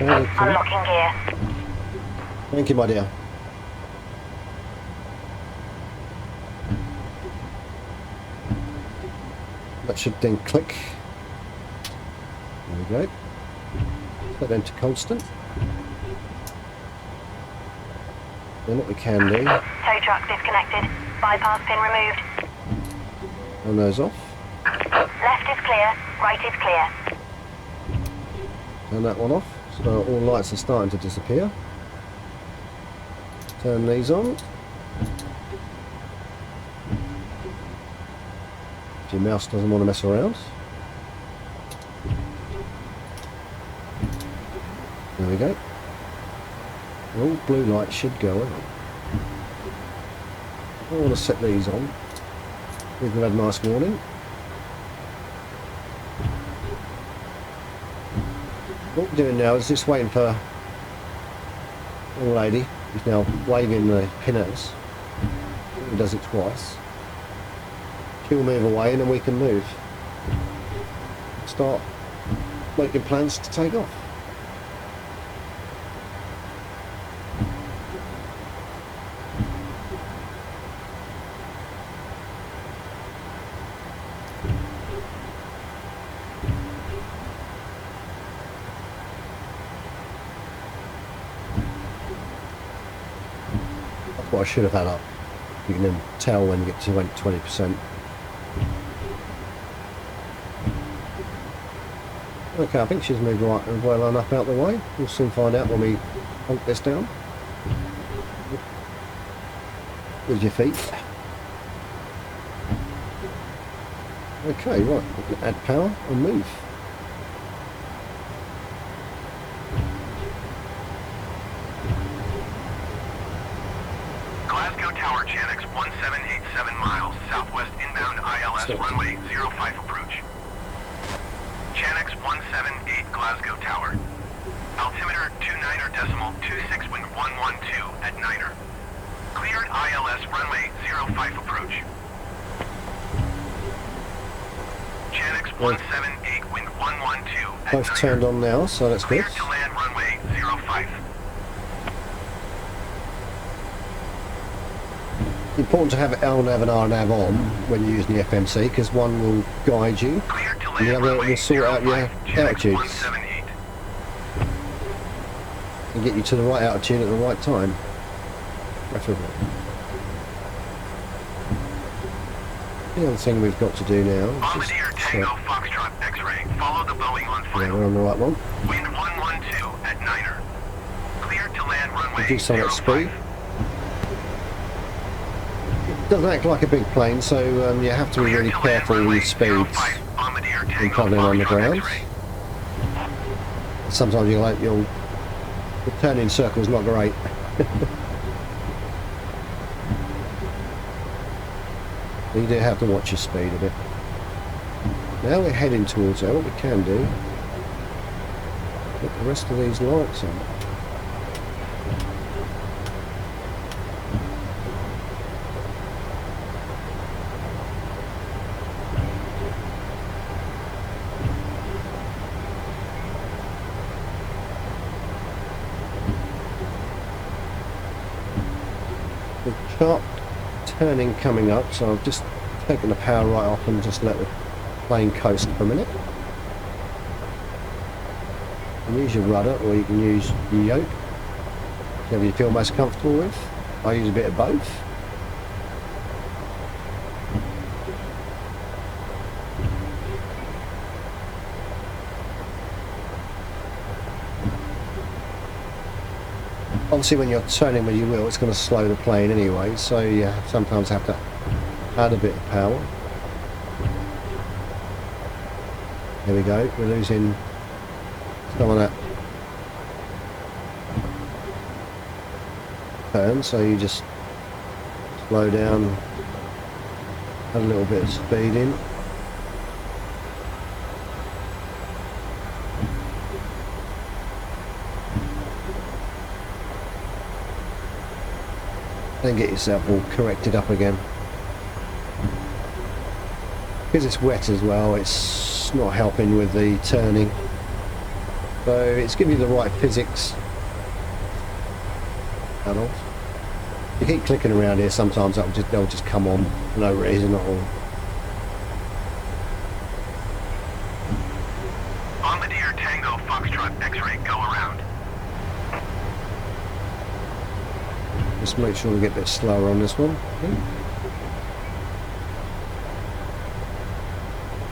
B: Unlocking gear.
A: Thank you, my dear. should then click. There we go. Set them to constant. Then what we can do,
B: Tow truck disconnected. Bypass pin removed.
A: turn those off.
B: Left is clear. Right is clear.
A: Turn that one off. So all lights are starting to disappear. Turn these on. If your mouse doesn't want to mess around. There we go. All blue lights should go on. I want to set these on. We've had a nice warning. What we're doing now is just waiting for a lady who's now waving the pinners. He does it twice. She'll move away and then we can move. Start making plans to take off. What I should have had up. You can then tell when you get to 20%. Okay, I think she's moved right and well enough out the way. We'll soon find out when we honk this down. With your feet. Okay, right. We can add power and move.
E: Glasgow Tower, Channix 1787 miles, southwest inbound ILS runway 05 approach. Channix 178 Glasgow Tower. Altimeter 29.26 wind 112 at 9er. Cleared ILS runway 05 approach. Channix 178 wind 112 at
A: Both
E: 9er.
A: turned on now, so that's good.
E: Cleared to land runway 05.
A: Important to have LNAV and RNAV on when you're using the FMC because one will guide you
E: Cleared to
A: and the
E: land
A: other
E: runway
A: will sort out your
E: 05, Channix
A: altitudes
E: 178.
A: and get you to the right altitude at the right time. Preferably. The other thing we've got to do now is
E: Bombardier
A: just
E: Tango
A: check.
E: Foxtrot X-ray. Follow the Boeing on
A: Yeah,
E: final.
A: we're on the right one.
E: Wind 112 at 9er. Cleared to land runway
A: Reduce some at
E: 05.
A: speed. It doesn't act like a big plane, so you have to be really careful with your speeds when travelling on the ground. Sometimes the turning circle's not great. You do have to watch your speed a bit. Now we're heading towards there. What we can do, put the rest of these lights on. The chart turning coming up, so I've just taken the power right off and just let the plane coast for a minute. You can use your rudder or you can use your yoke, whatever you feel most comfortable with. I use a bit of both. Obviously when you're turning with your wheel it's going to slow the plane anyway, so you sometimes have to add a bit of power. There we go, we're losing some of that turn, so you just slow down, add a little bit of speed in. Then get yourself all corrected up again. Because it's wet as well, it's not helping with the turning. So it's giving you the right physics. If you keep clicking around here, sometimes they'll just come on for no reason at all.
E: X-ray, go around.
A: Just make sure we get a bit slower on this one.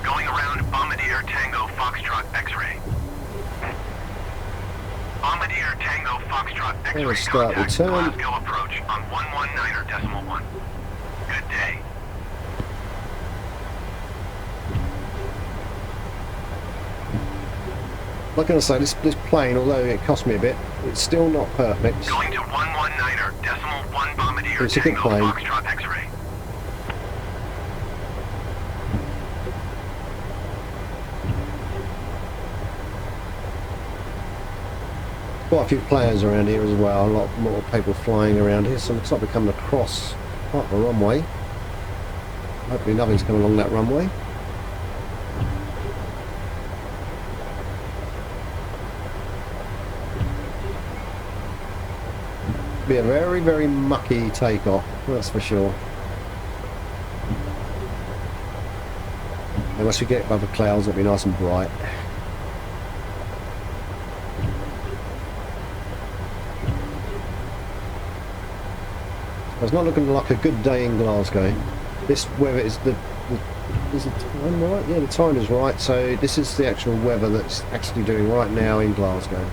E: Going around Bombardier Tango Foxtrot X-ray. Bombardier Tango Foxtrot X-ray,
A: Let's start the
E: contact
A: turn.
E: Glasgow approach on 119.1. Good day.
A: Like I say, this plane, although it cost me a bit, it's still not perfect.
E: Going to 119.1 Bombardier
A: It's a good
E: Tango
A: plane.
E: Foxtrot X-ray.
A: Quite a few players around here as well, a lot more people flying around here, so it looks like we're coming across quite the runway. Hopefully nothing's coming along that runway. Be a very, very mucky takeoff, that's for sure. Unless we get above the clouds, it'll be nice and bright. It's not looking like a good day in Glasgow. This weather is is the time right? Yeah, the time is right. So this is the actual weather that's actually doing right now in Glasgow.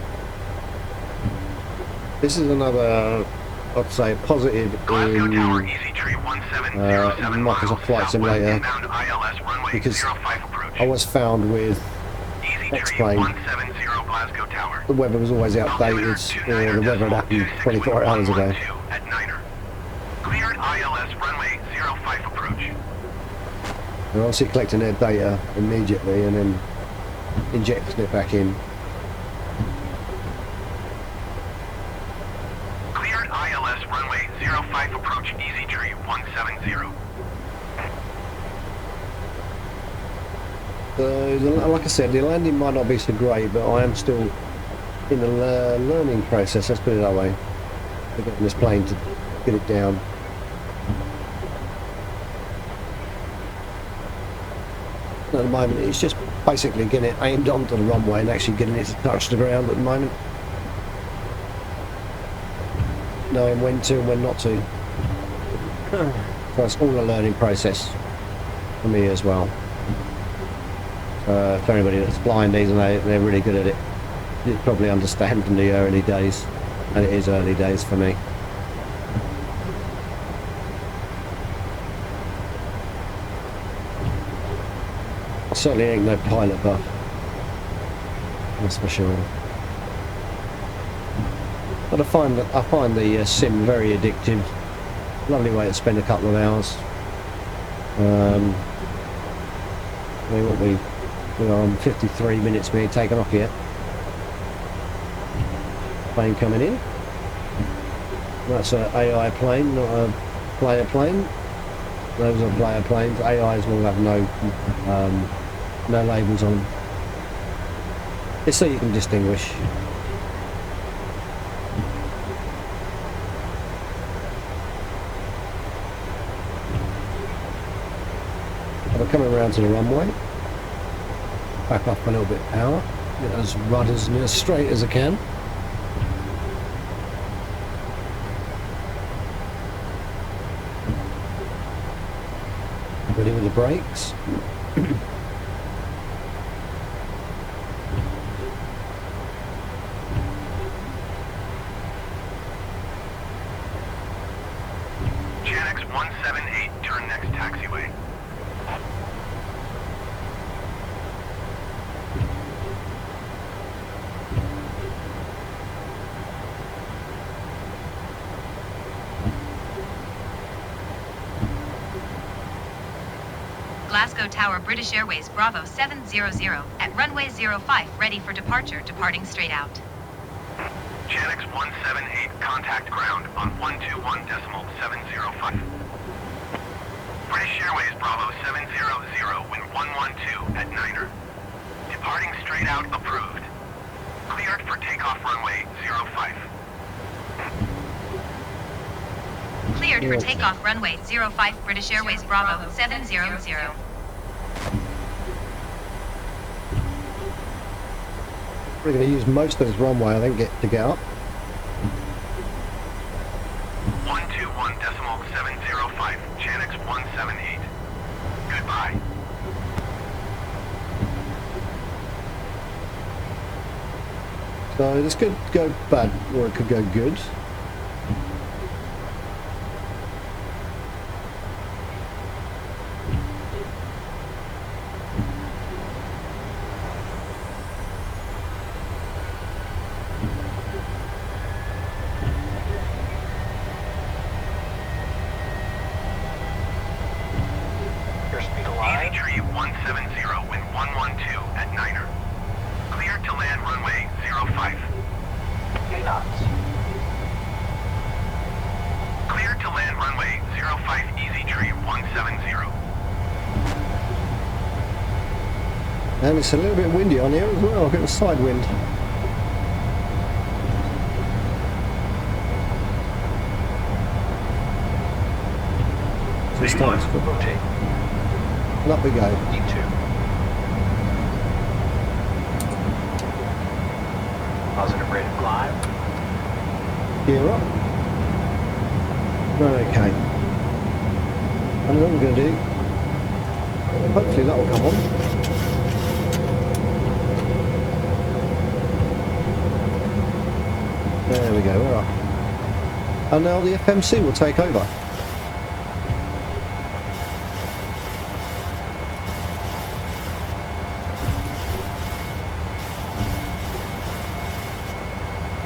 A: This is another, I'd say, positive
E: Glasgow Tower,
A: in
E: Easy Tree 1707
A: Microsoft Flight Simulator, because I was found with X-Plane,
E: 170 Glasgow Tower.
A: the weather was always outdated, or the weather had happened 24 hours ago.
E: At Niner. Cleared ILS runway 05 approach.
A: They're obviously collecting their data immediately and then injecting it back in.
E: Cleared ILS runway 05 approach Easy Tree 170.
A: So, like I said, the landing might not be so great, but I am still in the learning process, let's put it that way. We're getting this plane to get it down. At the moment, it's just basically getting it aimed onto the runway and actually getting it to touch the ground at the moment. Knowing when to and when not to. So it's all a learning process for me as well. For anybody that's flying these, and they're really good at it, you probably understand in the early days, and it is early days for me. I certainly ain't no pilot buff, that's for sure. But I find the sim very addictive. Lovely way to spend a couple of hours. I mean, what we are on 53 minutes being taken off yet. Plane coming in. That's an AI plane, not a player plane. Those are player planes. AIs will have no labels on them. It's so you can distinguish. We're coming around to the runway. Back up a little bit power. Get those rudders as straight as I can. Ready with the brakes.
E: Janix 178, turn next taxiway.
D: Glasgow Tower, British Airways, Bravo 700, at runway 05, ready for departure, departing straight out.
E: Janix 178, contact ground on 121.705. British Airways, Bravo 700, wind 112 at Niner. Departing straight out, approved. Cleared for takeoff runway 05.
D: Cleared for takeoff runway 05, British Airways, Bravo 700.
A: We're going to use most of this runway I then get to get up.
E: 121.705, Channix 178. Goodbye.
A: So this could go bad, or it could go good.
E: Easy tree 170, wind 112 at Niner. Clear to land runway 05.
G: 2 knots.
E: Clear to land runway 05, easy tree 170.
A: And it's a little bit windy on here as well, I've got a side wind. So it starts,
G: Rotate.
A: and up we go.
G: D2. Positive rate of climb.
A: Gear up. Okay. And then what we're going to do, hopefully that will come on. There we go, we're up. And now the FMC will take over.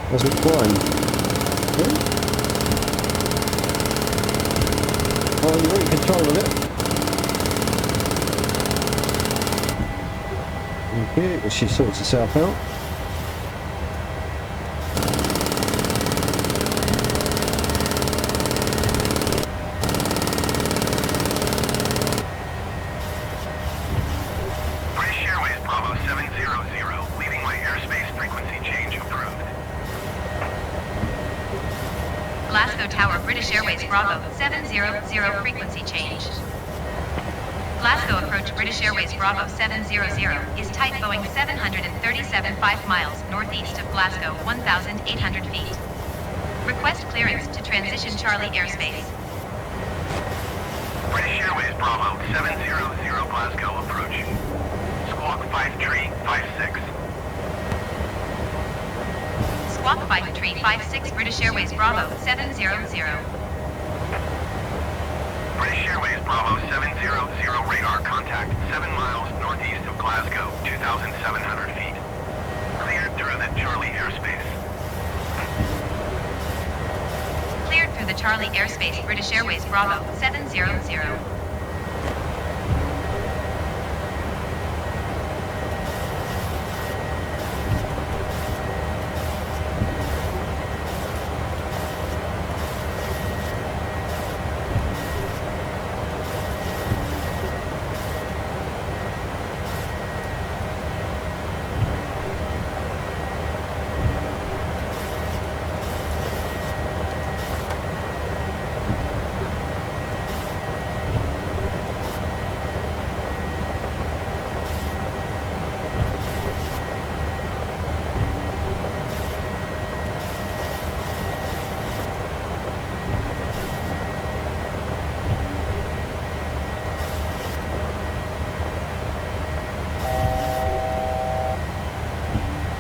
A: As we climb. Oh, you're in control of it. Okay, well, she sorts herself out.
E: British Airways Bravo 700, leaving my airspace frequency change approved.
D: Glasgow Tower, British Airways Bravo 700, frequency change. Glasgow approach, British Airways Bravo 700 is tight, Boeing 737 5 miles northeast of Glasgow, 1,800 feet. Request clearance to transition Charlie airspace.
E: British Airways Bravo 700, Glasgow approach. Squawk 5356.
D: Squawk 5356, British Airways Bravo 700.
E: British Airways Bravo 700, radar contact 7 miles northeast of Glasgow, 2,700 feet. Cleared through the Charlie airspace.
D: Cleared through the Charlie airspace, British Airways Bravo 700.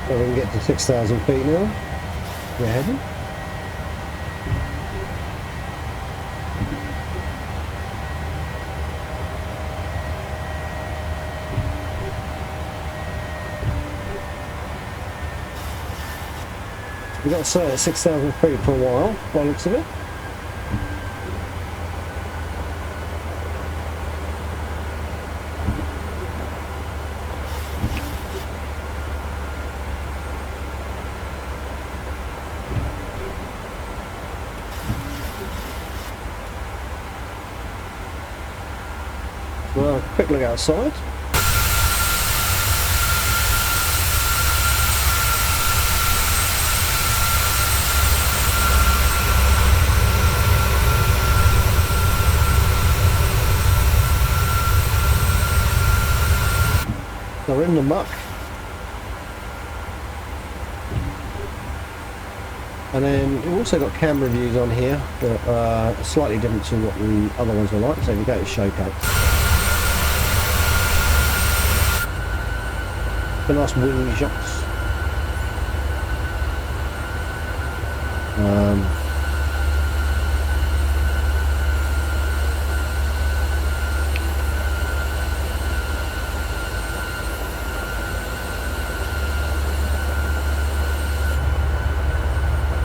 A: So we can get to 6,000 feet now. We're heading. We've got to stay at 6,000 feet for a while, by the looks of it. Well, quick look outside. They're in the muck. And then we've also got camera views on here that are slightly different to what the other ones are like. So if you go to showcase, the nice wing shots.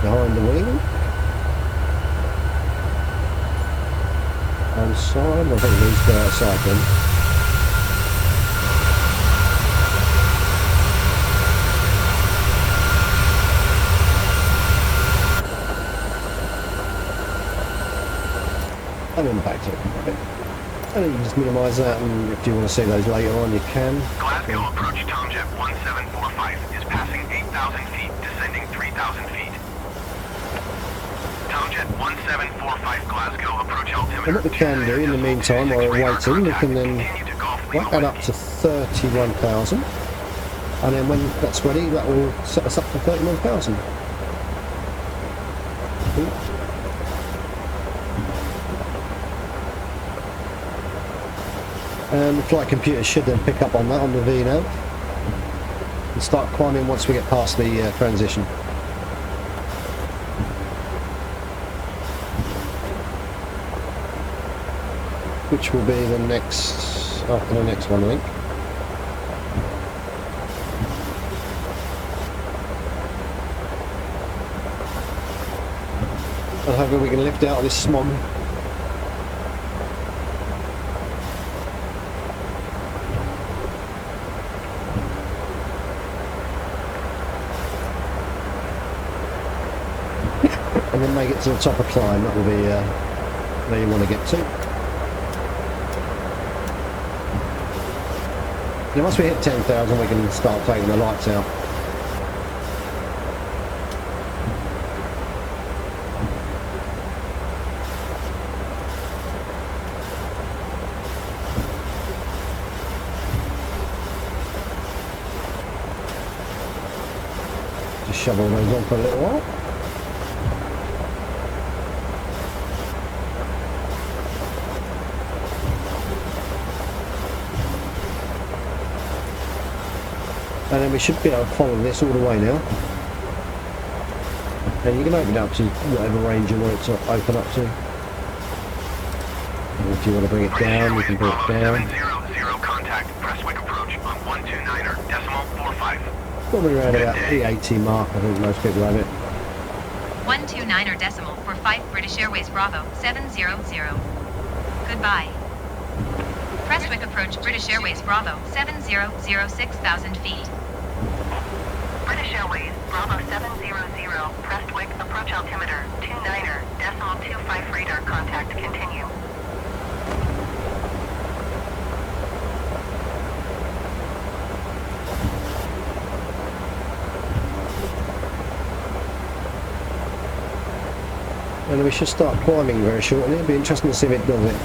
A: Behind the wing and side, I think these go outside then. And impact it. And you can just minimise that, and if you want to see those later on you can.
E: Glasgow approach Tomjet 1745 is passing 8,000 feet, descending 3,000 feet. Tomjet 1745 Glasgow approach altimeter.
A: And what we can do in the meantime while we're waiting, we can then whack that up to 31,000, and then when that's ready that will set us up to 31,000. And the flight computer should then pick up on that on the VNAV and start climbing once we get past the transition. Which will be the next, after the next one I think. And hopefully we can lift out of this smog. And then make it to the top of climb. That will be where you want to get to. And once we hit 10,000 we can start taking the lights out. Just shovel those on for a little while. And then we should be able to follow this all the way now. And you can open it up to whatever range you want it to open up to. And if you want to bring it down, you can bring it down.
E: 700 contact Prestwick approach on 129er decimal 45.
A: Probably around about the 80 mark, I think most people have it.
D: 129er decimal for 5 British Airways Bravo 700. Goodbye. Prestwick approach British Airways Bravo 700 6,000 feet.
B: British Airways, Bravo 700, Prestwick, approach altimeter, 29er, decimal 25 radar contact, continue.
A: And we should start climbing very shortly. It'll be interesting to see if it does it.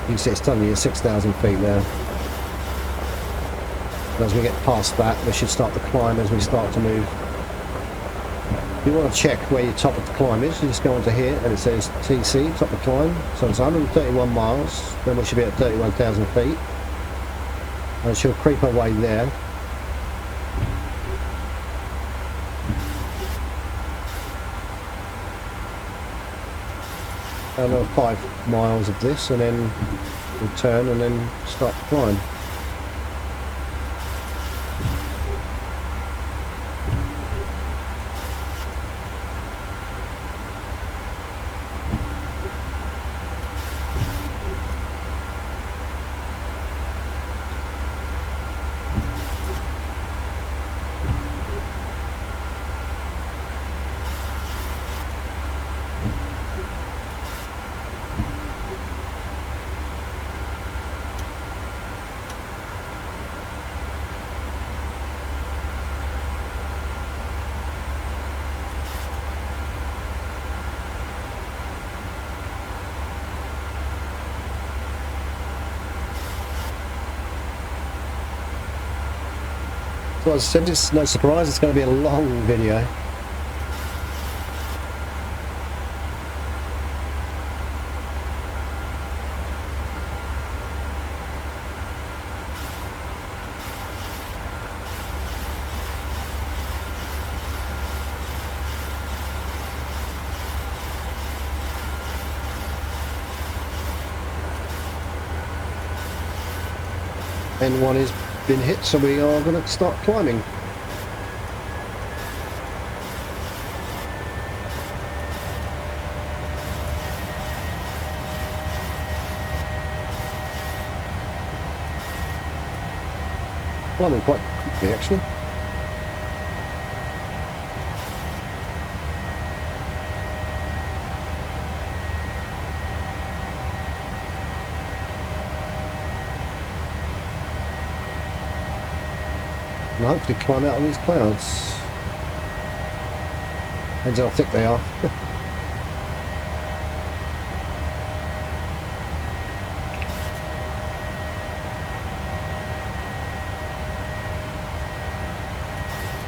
A: You can see it's telling you 6,000 feet there. And as we get past that, we should start to climb as we start to move. If you want to check where your top of the climb is, you just go onto here and it says TC, top of climb. So it's 131 miles, then we should be at 31,000 feet. And she'll creep her way there. Another 5 miles of this, and then we'll turn and then start to climb. Well, as I said, it's no surprise, it's going to be a long video. N1 has been hit, so we are going to start climbing. Climbing quite quickly, actually. And hopefully climb out of these clouds. Depends how thick they are.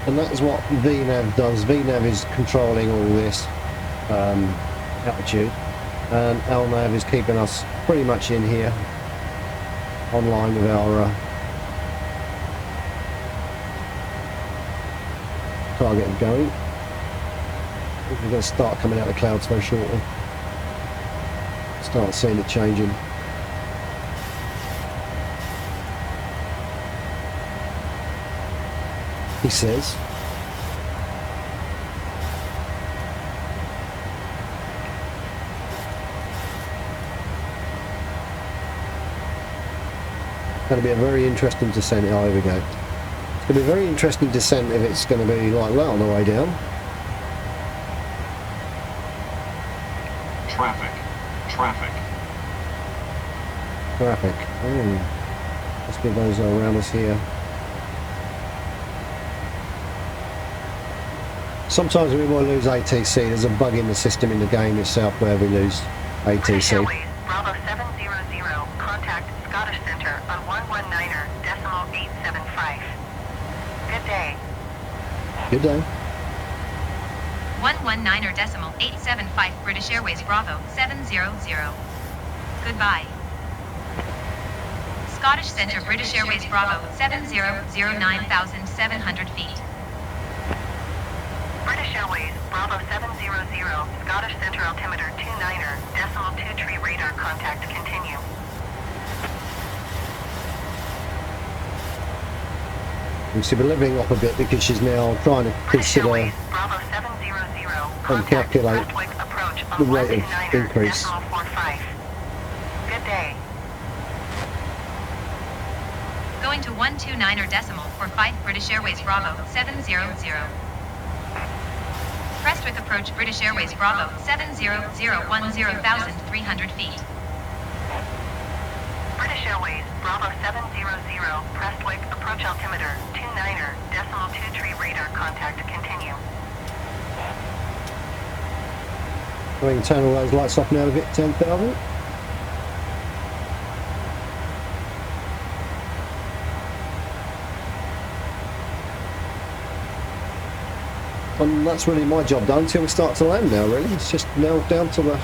A: And that is what VNAV does. VNAV is controlling all this altitude, and LNAV is keeping us pretty much in here, online with our target going. We're going to start coming out of the clouds very shortly. Start seeing it changing. He says. It's going to be a very interesting descent. Oh, here we go. It's going to be a very interesting descent if it's going to be like that on the way down.
G: Traffic.
A: Must be those around us here. Sometimes we will lose ATC. There's a bug in the system in the game itself where we lose
B: British
A: ATC.
B: Airways, Bravo 700, contact Scottish Centre on 119.875. Good day.
A: Good day.
D: 119.875 British Airways Bravo 700. Goodbye. Scottish Centre British Airways Bravo 700, 9,700 feet.
B: British Airways, Bravo 700, Scottish Centre altimeter 29er, decimal 2 tree radar contact continue.
A: You see, we're leveling off a bit because she's now trying to
B: British
A: consider
B: Airways, Bravo 700, contact
A: calculate
B: Gatwick approach
A: the
B: on
A: rate of
B: 129er,
A: increase.
B: decimal 45. Good day.
D: Going to 129 decimal 45 British Airways Bravo 700. Prestwick approach British Airways Bravo 700, 10,300 feet.
B: British Airways, Bravo 700, Prestwick approach altimeter 29er, decimal 2 tree radar contact continue.
A: We can turn all those lights off now to get 10,000. And that's really my job done until we start to land now, really. It's just now down to the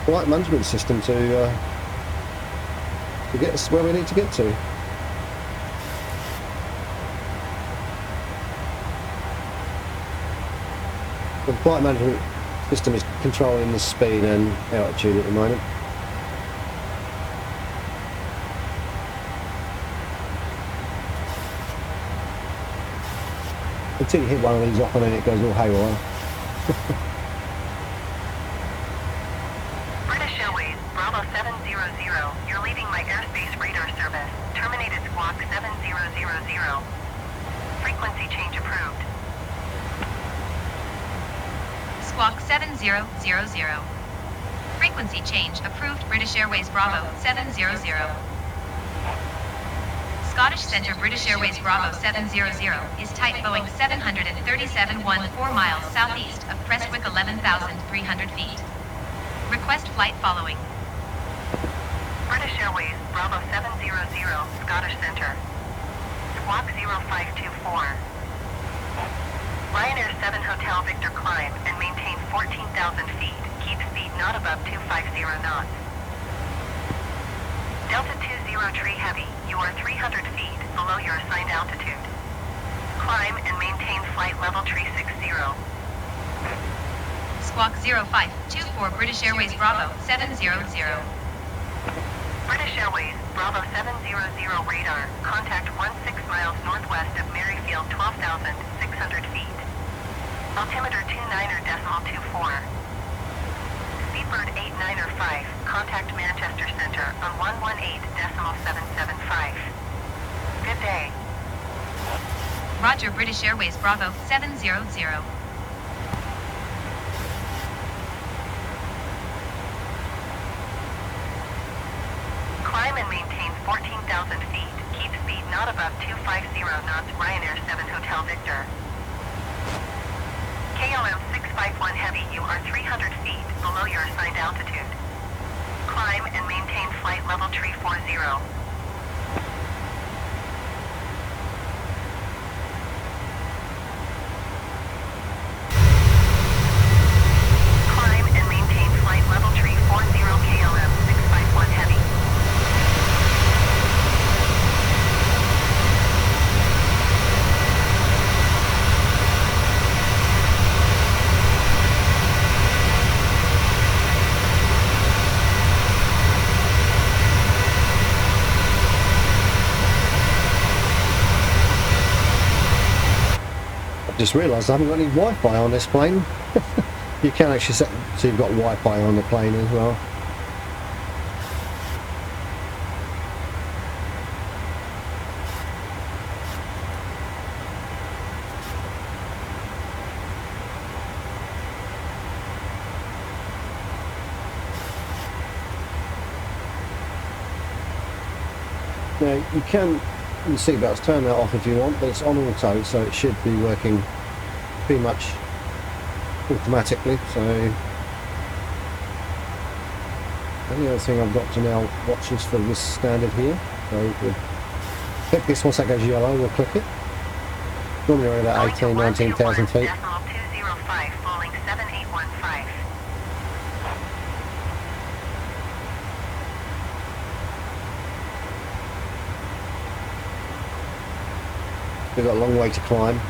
A: flight management system to get us where we need to get to. The flight management system is controlling the speed and altitude at the moment. Until you hit one of these off and then it goes all haywire.
B: British Airways, Bravo 700, you're leaving my airspace radar service. Terminated squawk 7000. Frequency change approved.
D: Squawk 7000. Frequency change approved British Airways Bravo 700. Scottish Centre British Airways Bravo 700 is type Boeing 737 4 miles southeast of Prestwick 11,300 feet. Request flight following.
B: British Airways, Bravo 700, Scottish Centre. Squawk 0524. Ryanair 7 Hotel Victor climb and maintain 14,000 feet. Keep speed not above 250 knots. Delta 20 Tree Heavy, you are 300 feet below your assigned altitude. Climb and maintain flight level tree 60.
D: Squawk 0524 British Airways Bravo 700.
B: British Airways, Bravo 700 radar, contact 16 miles northwest of Maryfield 12,600 feet. Altimeter 29.24. Speedbird 8905, contact Manchester Center on 118.775. Good day.
D: Roger, British Airways Bravo 700.
B: Climb and maintain 14,000 feet. Keep speed not above 250 knots. Ryanair 7 Hotel Victor. KLM 651 Heavy, you are 300 feet below your assigned altitude. Climb and maintain flight level tree 40. Climb and maintain flight level tree 40 KLM 651 Heavy.
A: Just realised I haven't got any Wi-Fi on this plane. You can actually set so you've got Wi-Fi on the plane as well. Now you can. The seatbelts, turn that off if you want, but it's on auto, so it should be working pretty much automatically. So the other thing I've got to now watch is for this standard here. So we'll click this. Once that goes yellow, we'll click it. Normally around about 18, 19,000 feet.
B: 205, falling 7815.
A: We've got a long way to climb.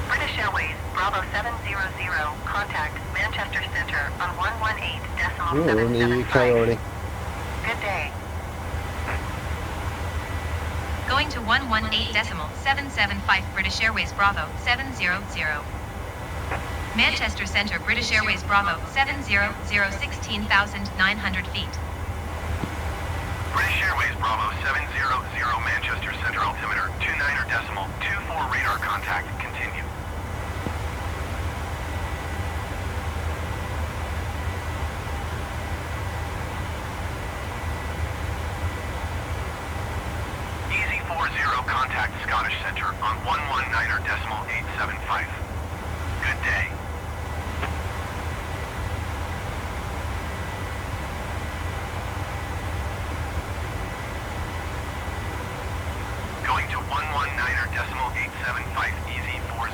B: British Airways, Bravo 700, contact Manchester Center on 118.775.
A: We're in the UK already.
B: Good day.
D: Going to 118.775 British Airways Bravo 700. Manchester Center British Airways Bravo 700 16,900 feet.
E: British Airways Bravo 700 Manchester Center altimeter 29.24 radar contact. Continue. Easy 40 contact Scottish Center on 119.875. Good day. Going to 119.875 easy 40.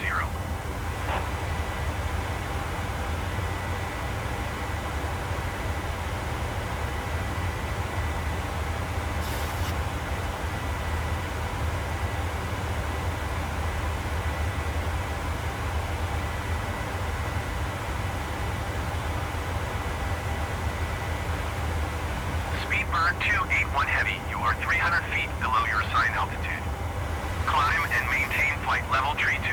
E: Speedbird 281 Heavy, you are 300 feet below your assigned altitude. Climb and maintain flight level tree 20.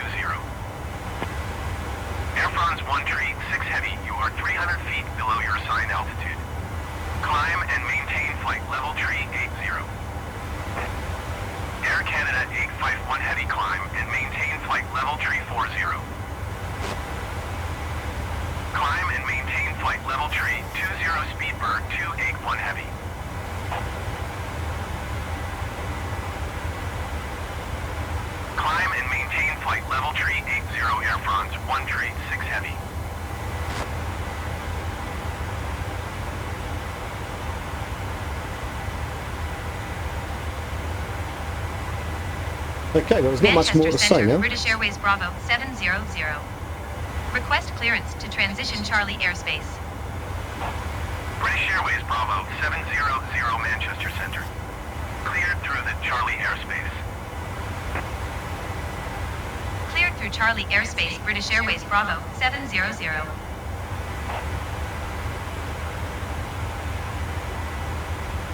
E: Air France 1 Tree 6 Heavy, you are 300 feet below your assigned altitude. Climb and maintain flight level tree 80. Air Canada 851 Heavy, climb and maintain flight level tree 40. Climb and maintain flight level tree 20 Speedbird 281 Heavy. 1 tree, 6 heavy.
A: Okay, well, there's not much more to say
D: Center,
A: now.
D: British Airways Bravo 700. Request clearance to transition Charlie airspace.
E: British Airways Bravo 700 Manchester Center. Cleared through the Charlie airspace.
D: Cleared through Charlie airspace, British Airways Bravo 700.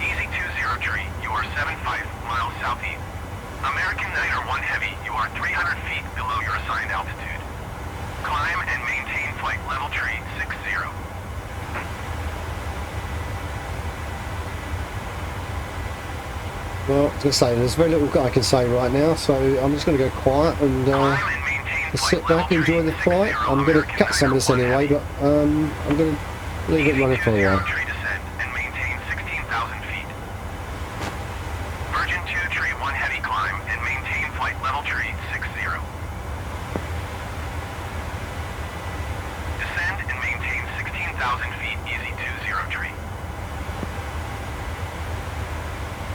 E: Easy 20 tree, you are 75 miles southeast. American Niner 1 Heavy, you are 300 feet below your assigned altitude. Climb and maintain flight level tree 60.
A: Well, I was going to say, there's very little I can say right now, so I'm just going to go quiet and just sit back, enjoy the flight. I'm going to cut some of this anyway, but I'm going to leave it running for a while.
E: Tree descend and maintain 16,000 feet. Virgin 2 tree 1 Heavy, climb and maintain flight level tree 60. Descend and maintain 16,000 feet, easy 20 tree.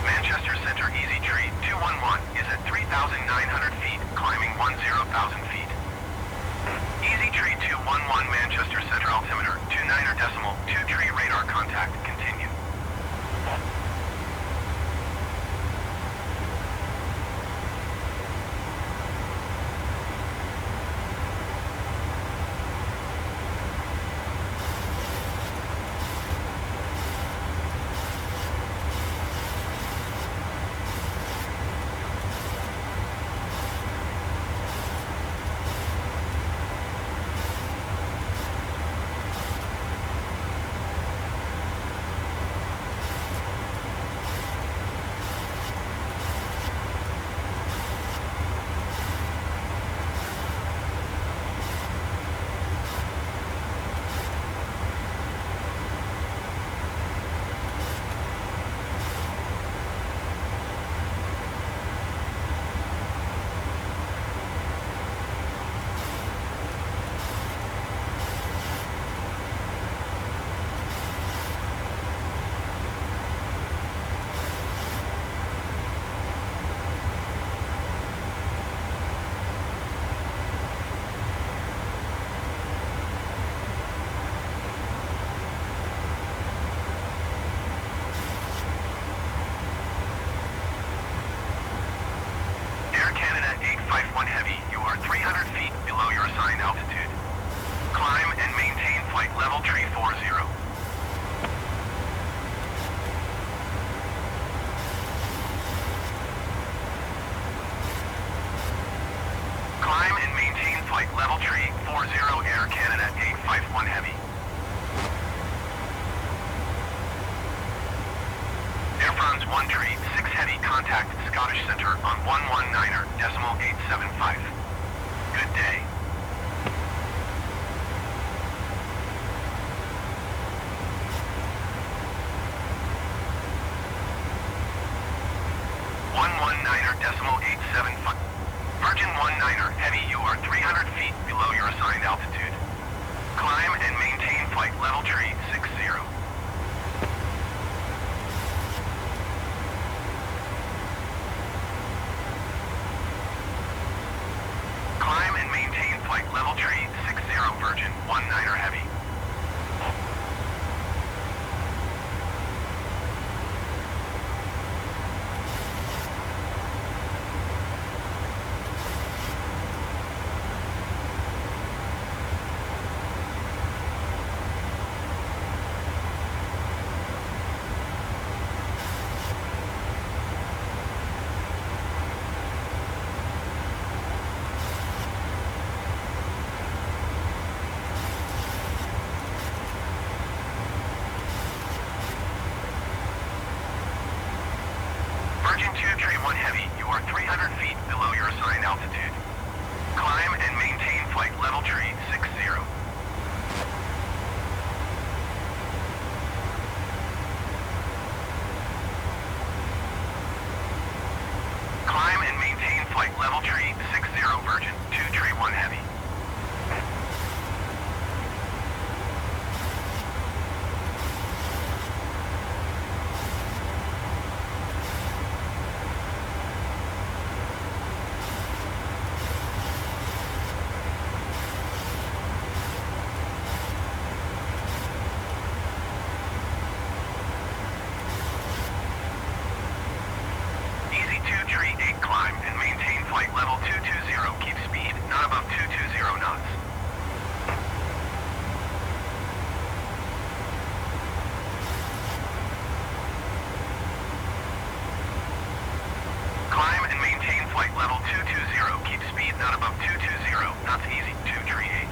E: Manchester Center easy tree 211 is at 3,900 feet, climbing 10,000 feet. Easy tree 211 Manchester Center altimeter 29.2 tree radar contact, continue. Air Canada 851 Heavy, you are 300 feet below your assigned altitude. Climb and maintain flight level tree 40. Climb and maintain flight level tree 40, Air Canada 851 Heavy. Air France 1 tree 6 Heavy, contact Scottish Center on 119.875. Good day. Virgin 19er Heavy, you are 300 feet below your assigned altitude. Climb and maintain flight level tree 60. Climb and maintain flight level tree 60, Virgin 19er Heavy. Virgin 2 tree 1 Heavy, you are 300 feet below your assigned altitude. Climb and maintain flight level tree 60. Climb and maintain flight level tree 60, Virgin 2 tree 1 Heavy. 220. Keep speed not above 220. Knots easy. 238.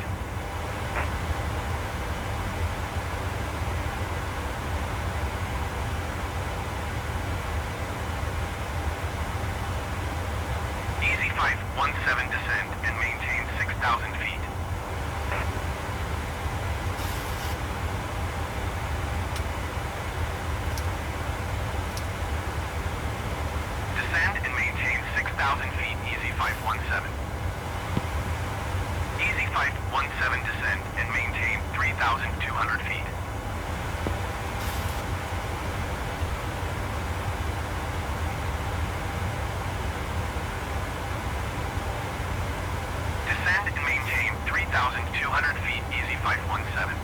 E: Easy 517 descend and maintain 6,000 feet. Descend and maintain 6,000 feet. Easy 517. Easy 517 descend and maintain 3,200 feet. Descend and maintain 3,200 feet. Easy 517.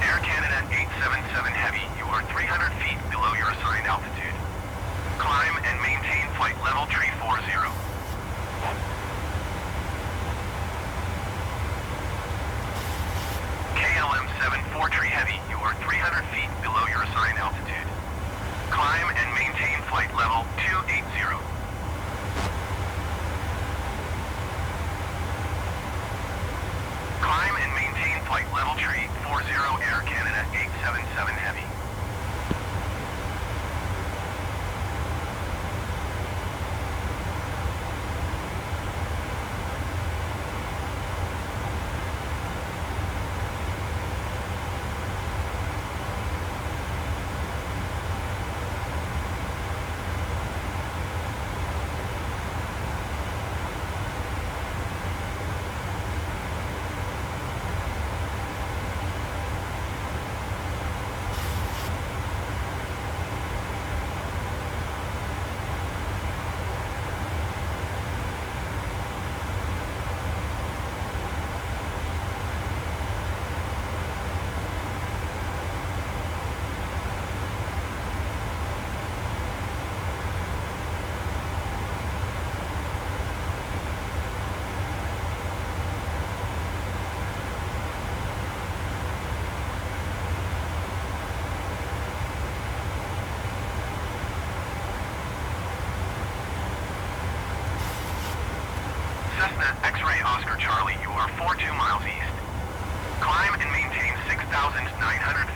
E: Air Canada 877 Heavy, you are 300 feet below your assigned altitude. Climb and maintain flight level tree 40. KLM 74 Tree Heavy, you are 300 feet below your assigned altitude. Climb and maintain flight level 280. Climb and maintain flight level tree 40 Air Canada 877 Heavy. Cessna X-Ray Oscar Charlie, you are 42 miles east. Climb and maintain 6,900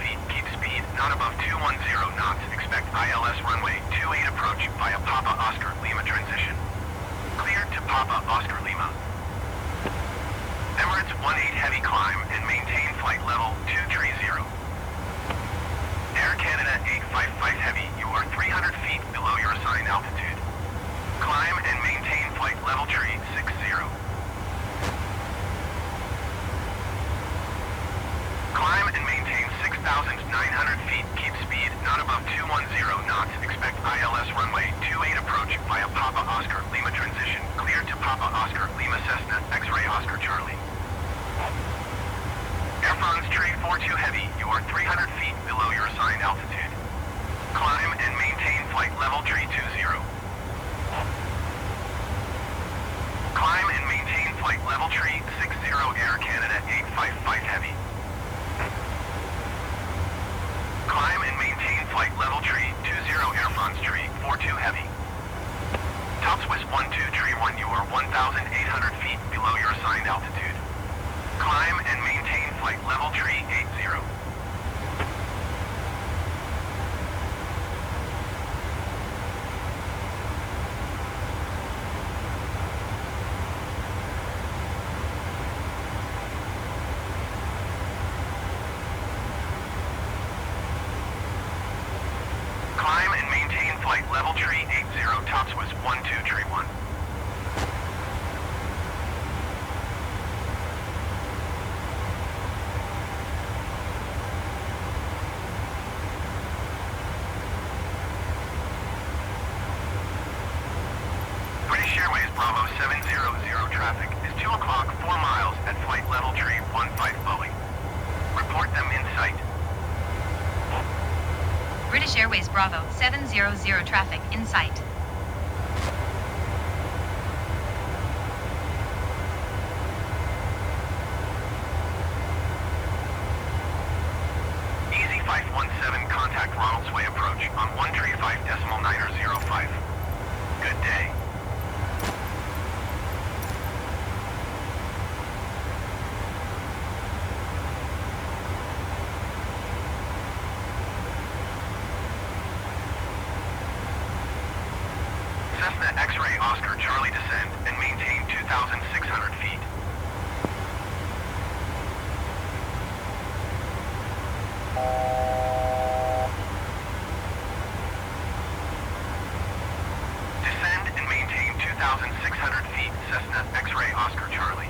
E: feet. Keep speed not above 210 knots. Expect ILS runway 28 approach via Papa Oscar Lima transition. Cleared to Papa Oscar Lima. Emirates 18 Heavy climb and maintain flight level 230. Air Canada 855 Heavy, you are 300 feet below your assigned altitude. Climb and maintain flight level tree 60. Climb and maintain 6,900 feet. Keep speed not above 210 knots. Expect ILS runway 28 approach via Papa Oscar Lima transition. Cleared to Papa Oscar Lima Cessna X-Ray Oscar Charlie. Air France Tree 42 Heavy, you are 300 feet below your assigned altitude. Climb and maintain flight level tree 20. Climb and maintain flight level tree 60 Air Canada 855 Heavy. Climb and maintain flight level tree 20 Air France Tree 42 Heavy. Top Swiss 12 Tree 1, you are 1,800 feet below your assigned altitude. Climb and maintain flight level tree 80. Climb and maintain flight level tree 80, top Swiss 12 Tree 1. traffic is 2 o'clock 4 miles at flight level tree 15 Boeing. Report them in sight.
D: British Airways Bravo 700 traffic in sight.
E: Easy 517 contact Ronald's Way approach on 135.905. Good day. Cessna X-ray Oscar Charlie descend and maintain 2,600 feet. Descend and maintain 2,600 feet, Cessna X-ray Oscar Charlie.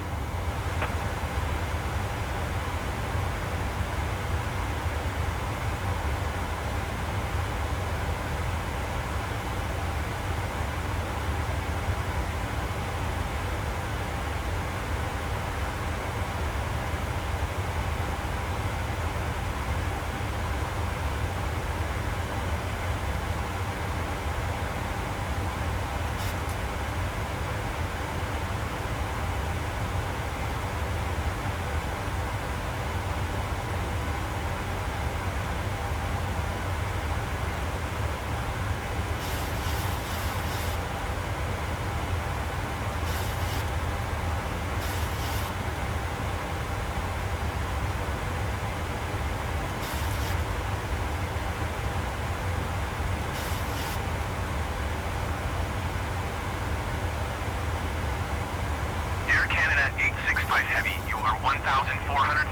E: Air Canada 865 Heavy, you are 1,400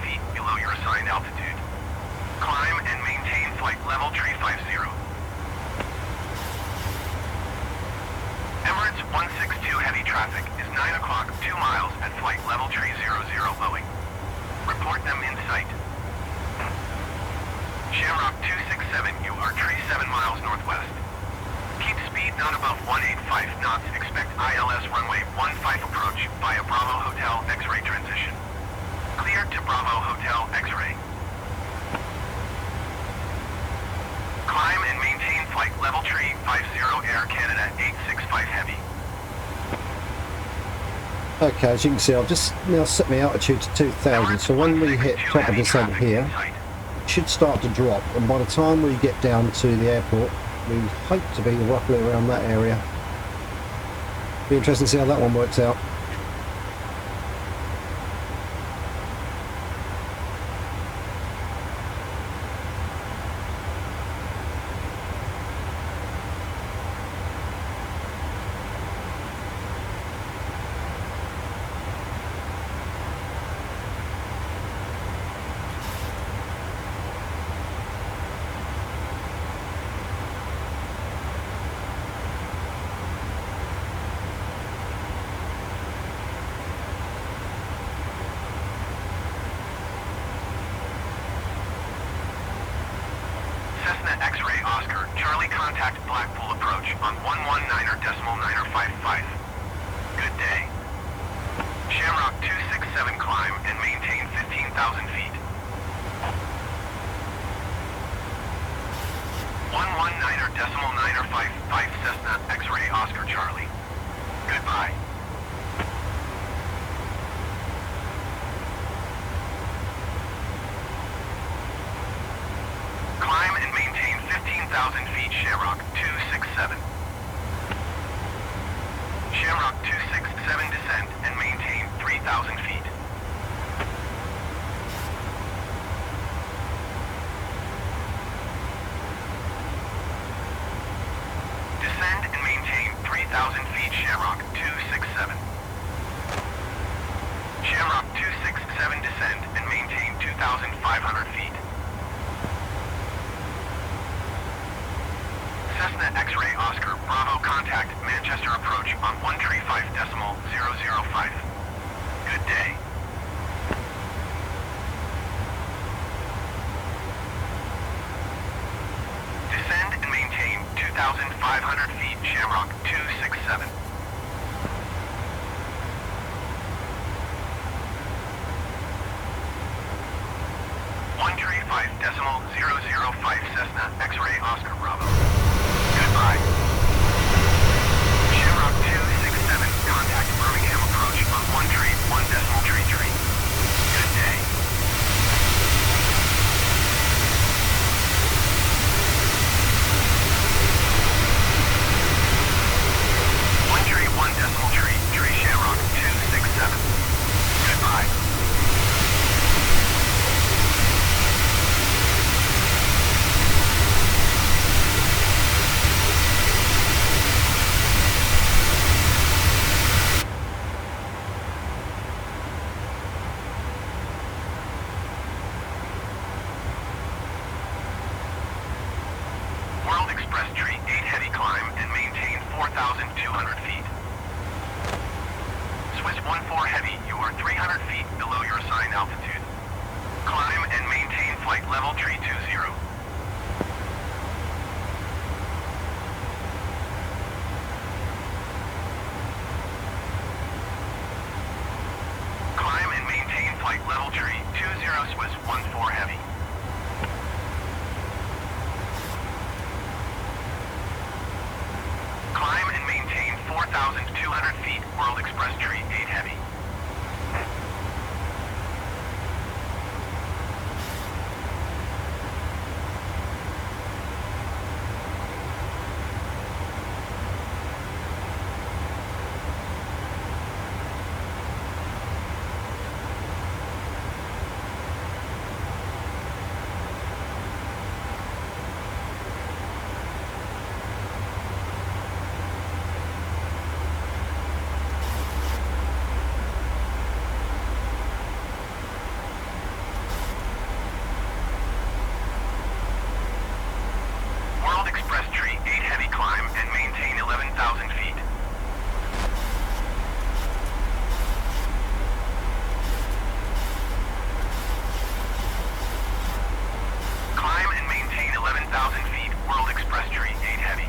E: feet below your assigned altitude. Climb and maintain flight level tree 50. Emirates 162 Heavy traffic is 9 o'clock 2 miles at flight level tree 00 Boeing. Report them in sight. Shamrock 267, you are tree 7 miles northwest. Keep speed not above 185 knots. Expect ILS runway 15 approach via Bravo Hotel X-ray transition. Cleared to Bravo Hotel X-ray. Climb and maintain flight level tree 50 Air Canada 865 Heavy.
A: Okay, as you can see, I've just now set my altitude to 2,000. So when we hit top of descent here, it should start to drop. And by the time we get down to the airport, we hope to be roughly around that area. Be interesting to see how that one works out.
E: Cessna X-ray Oscar, Charlie contact Blackpool approach on 119.955. Good day. Shamrock 267 climb and maintain 15,000 feet. 119.955 Cessna X-ray Oscar Charlie. Goodbye. Climb and maintain 15,000 feet, Shamrock 267. Shamrock 267 descend and maintain 3,000 feet. Descend and maintain 3,000 feet, Shamrock 267. Shamrock 267 descend and maintain 2,500 feet. Cessna X-ray Oscar Bravo contact Manchester approach on 135.005. Good day. Descend and maintain 2,500 feet, Shamrock 267. 105005 Cessna X-ray Oscar Bravo. Goodbye. Shamrock 267, contact Birmingham approach on 1.133. Good day. 1.133, tree Shamrock 267. Goodbye. World Express tree 8 heavy climb and maintain 4,200 feet. Swiss 14 heavy, you are 300 feet below your assigned altitude. Climb and maintain flight level tree 20. Climb and maintain flight level tree 20 Swiss 14 heavy. Climb and maintain 4,200 feet, World Express tree 8 heavy. World Express tree 8 heavy climb and maintain 11,000 feet. Climb and maintain 11,000 feet, World Express tree 8 heavy.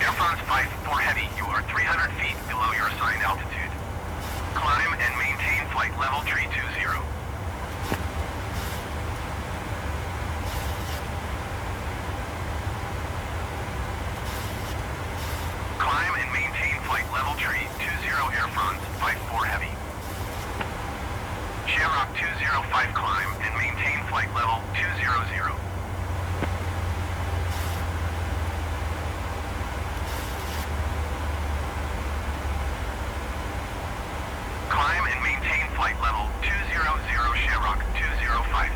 E: Air France 54 heavy, you are 300 feet below your assigned altitude. Climb and maintain flight level tree 20. Climb and maintain flight level tree 20 Air France 54 heavy. Shamrock 205 climb and maintain flight level 200. Climb and maintain flight level 200 Shamrock 205.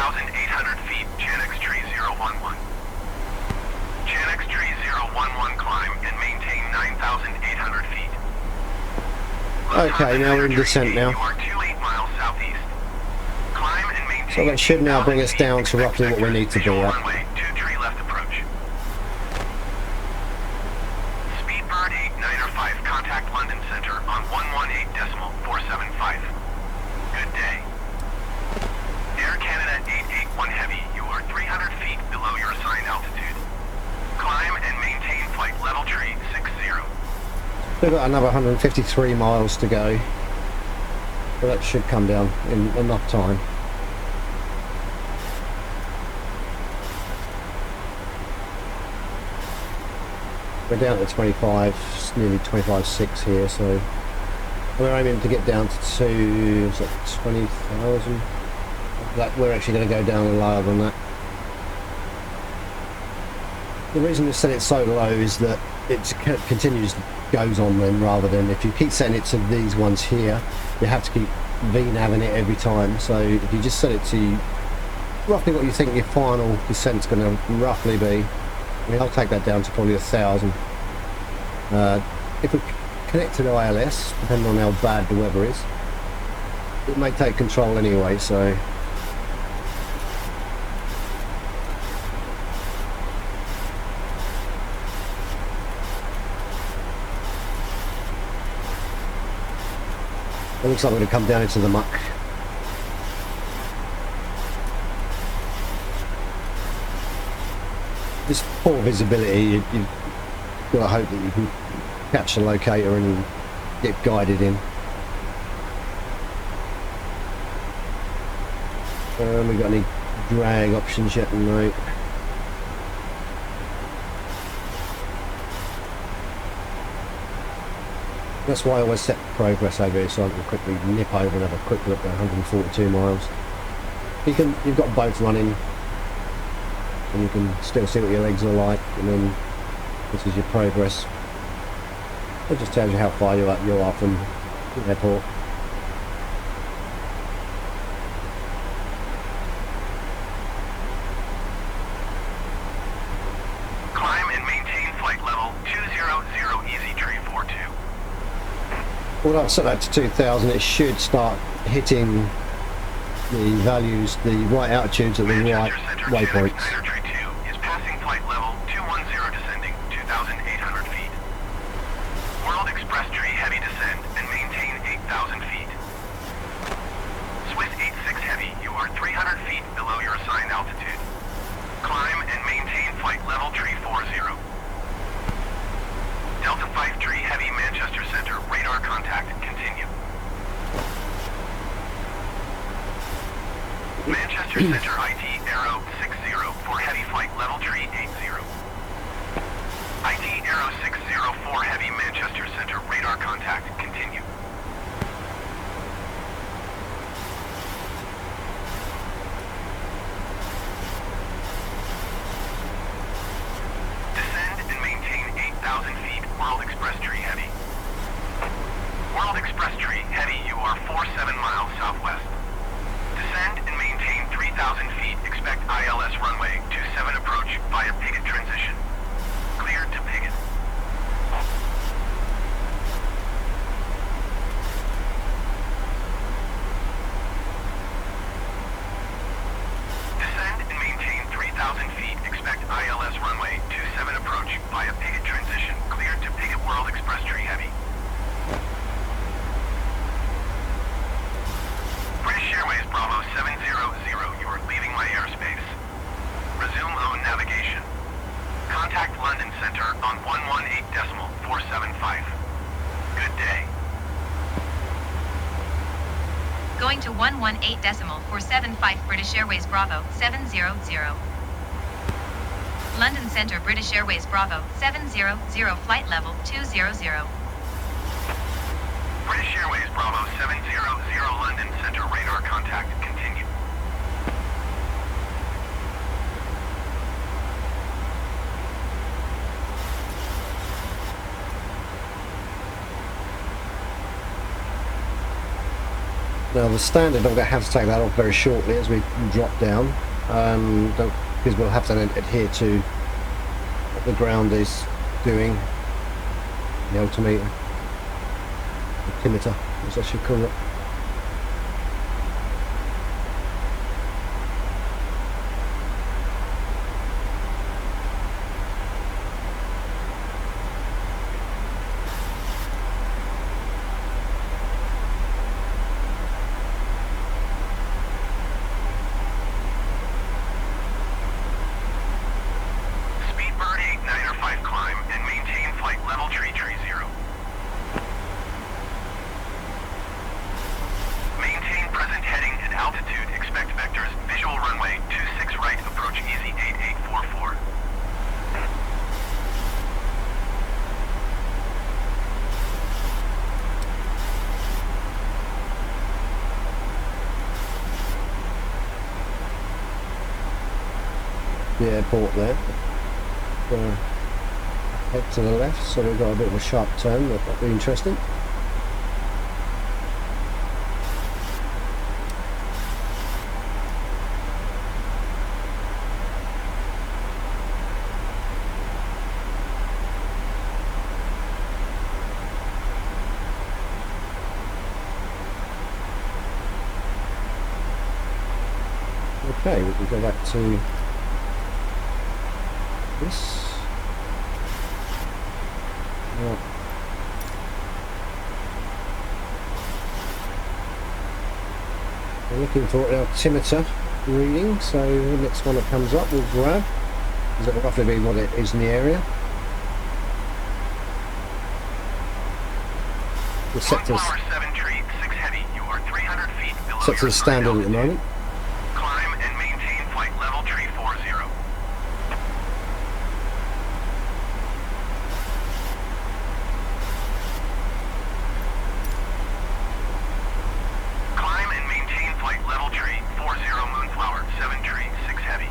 E: 2,800 feet, Chanex tree 011. Chanex tree 011 climb and maintain 9,800 feet.
A: Okay, now we're in descent now.
E: You are 28 miles southeast. Climb and maintain.
A: So that should now bring us down to roughly what we need to be at.
E: Runway, 2 tree left approach. Speedbird 895, contact London Center on 118.475. Good day. Air Canada 881 Heavy, you are 300 feet below your assigned altitude. Climb and maintain flight level tree 60.
A: We've got another 153 miles to go, but that should come down in enough time. We're down to 25, it's nearly 25.6 here, so we're aiming to get down to 20,000. We're actually going to go down lower than that. The reason we set it so low is that it continues, goes on then, rather than if you keep setting it to these ones here, you have to keep VNaving it every time. So if you just set it to roughly what you think your final descent's going to roughly be, I mean, I'll take that down to probably 1,000. If we connect to the ILS, depending on how bad the weather is, it may take control anyway, so it looks like we're going to come down into the muck. This poor visibility, you've got to hope that you can catch the locator and get guided in. We got any drag options yet? No. That's why I always set progress over here, so I can quickly nip over and have a quick look at 142 miles. You've got both running, and you can still see what your legs are like, and then this is your progress. It just tells you how far you are from the airport.
E: Climb and maintain flight level 200, easy tree 42.
A: Well, I've set that to 2,000. It should start hitting the values, the right altitudes at the right waypoints.
E: Tree 2 is passing flight level 210, descending 2,800 feet. World Express tree heavy descend and maintain 8,000 feet. Swiss 86 heavy, you are 300 feet below your assigned altitude. Climb and maintain flight level tree 40. Delta 5 tree heavy, Manchester Center, radar contact, continue. Manchester Center IT Aero 60 for heavy flight level tree 80. IT Aero 604 heavy, Manchester Center, radar contact, continue. Descend and maintain 8,000 feet, World Express tree heavy. World Express tree heavy, you are 47 miles southwest. Descend and maintain 3,000 feet, expect ILS runway 27 approach via Pigot transition. Cleared to Pigot. Descend and maintain 3,000 feet, expect ILS runway 27 approach via Pigot transition. Cleared to Pigot, World Express tree heavy. British Airways Bravo 700, you are leaving my airspace. Resume own navigation. Contact London Center on 118.475. Good day.
D: Going to 118.475 British Airways Bravo 700. London Center British Airways Bravo 700, flight level 200.
E: British Airways Bravo 700, London Center, radar contact, continue.
A: Now the standard, I'm going to have to take that off very shortly as we drop down, because we'll have to adhere to what the ground is doing, the altimeter, altimeter, as I should call it.
E: Speedbird 8905 climb and maintain flight level tree 0. Maintain present heading and altitude. Expect vectors. Visual runway 26 right. Approach easy 8844.
A: The airport there. Head to the left, so we've got a bit of a sharp turn. That'll be interesting. Okay, we can go back to this. Right. We're looking for an altimeter reading, so the next one that comes up we'll grab. Does it roughly be what it is in the area? We're set to,
E: Moonflower 7 tree 6 heavy. You are 300 feet below
A: set to
E: your
A: the standard at the
E: altitude.
A: moment.
E: Climb and maintain flight level tree 40. Climb and maintain flight level tree 40 Moonflower 7 tree 6 heavy.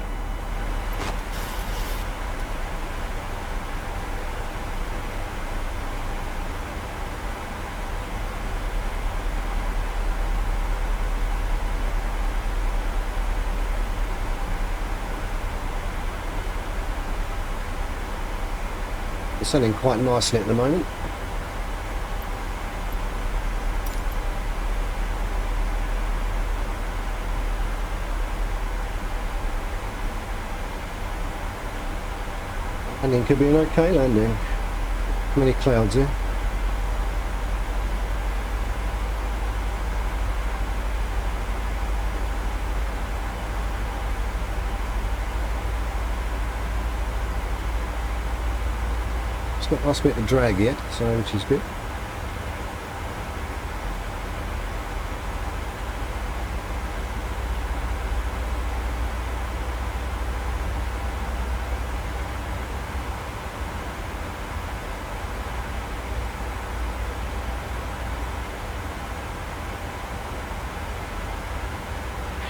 A: It's selling quite nicely at the moment. Landing could be an okay landing. Many clouds here. It's not asked me to drag yet, so which is good.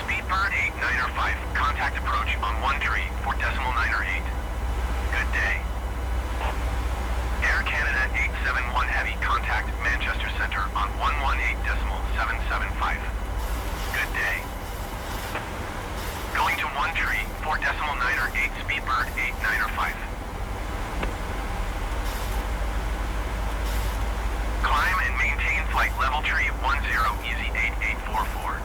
E: Speedbird 8905, contact approach on 1 tree for decimal 908. Good day. Air Canada 871 heavy, contact Manchester Centre on 118.775. Good day. Going to 1 tree for decimal 908, Speedbird 8905. Climb and maintain flight level tree 10 easy 8844.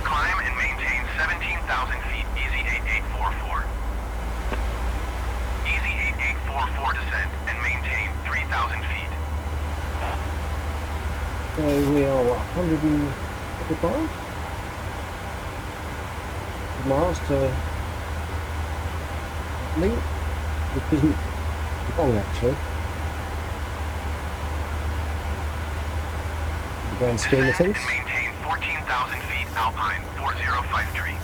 E: Climb and maintain 17,000 feet, easy 8844. Easy 8844 descent and maintain 3,000 feet.
A: So we are what, 155 miles to Link, which isn't long actually. The grand scheme of
E: Descend
A: things.
E: and maintain 14,000 feet, Alpine 4053.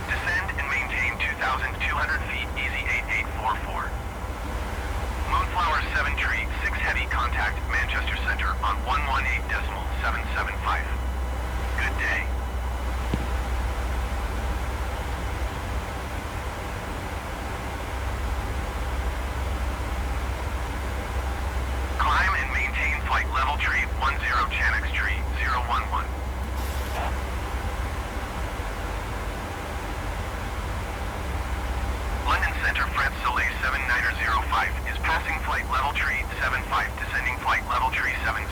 E: Descend and maintain 2,200 feet, easy 8844. Moonflower 7 tree 011. London Center Fred Soleil 7905 is passing flight level tree 75, descending flight level tree 70.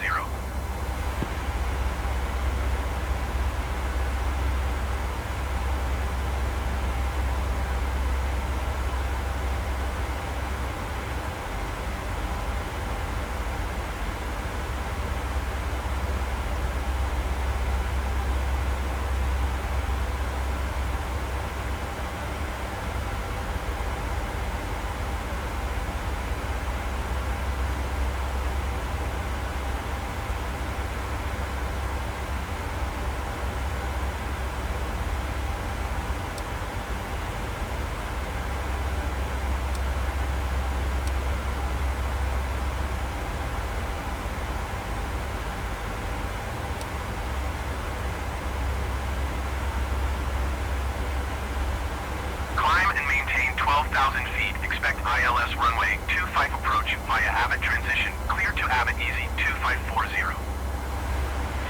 E: Climb and maintain 12,000 feet. Expect ILS runway 25 approach via Abbott transition. Clear to Abbott Easy 2540.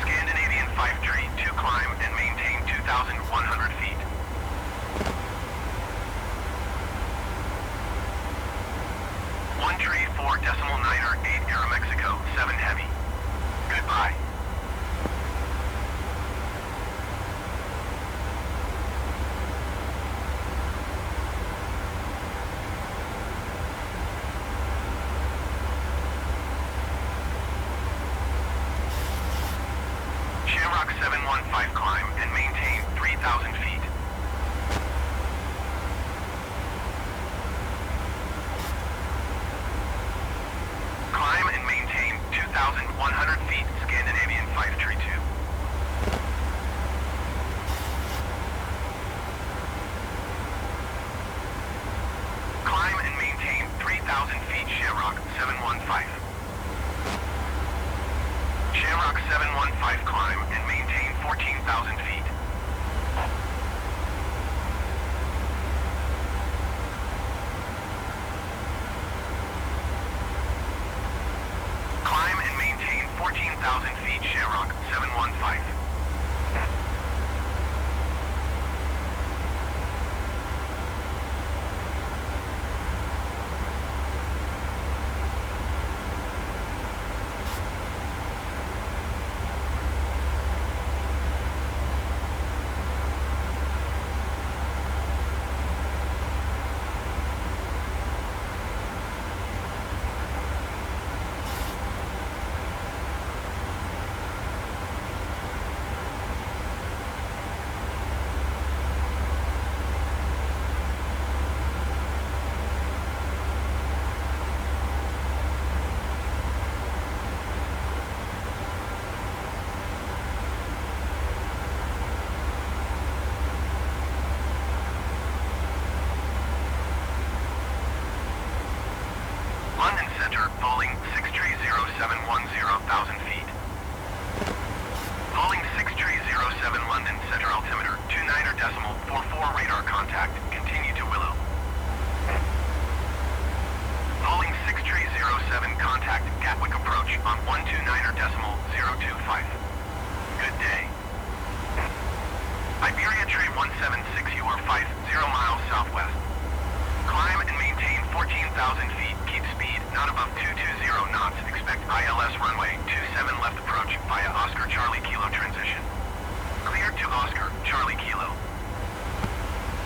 E: Scandinavian 5 tree 2 climb and maintain 2,100 feet. One tree 4.9er 8 Aeromexico 7 heavy. Goodbye. Shamrock 715 climb and maintain 3,000 feet. Climb and maintain 2,100 feet. Scandinavian 5 tree 2. Climb and maintain 3,000 feet. Shamrock 715. Shamrock 715 climb and maintain 14,000 feet. Climb and maintain 14,000 feet. Shamrock 715. London Center, Boeing 630-710,000 feet. Boeing 630-7 London Center altimeter 29.44 radar contact. Continue to Willow. Boeing 630-7 contact Gatwick approach on 129.025. Good day. Iberia tree 176, you are 50 miles southwest. Climb and maintain 14,000 feet. Keep speed not above 220 knots. Expect ILS runway 27 left approach via Oscar Charlie Kilo transition. Clear to Oscar Charlie Kilo.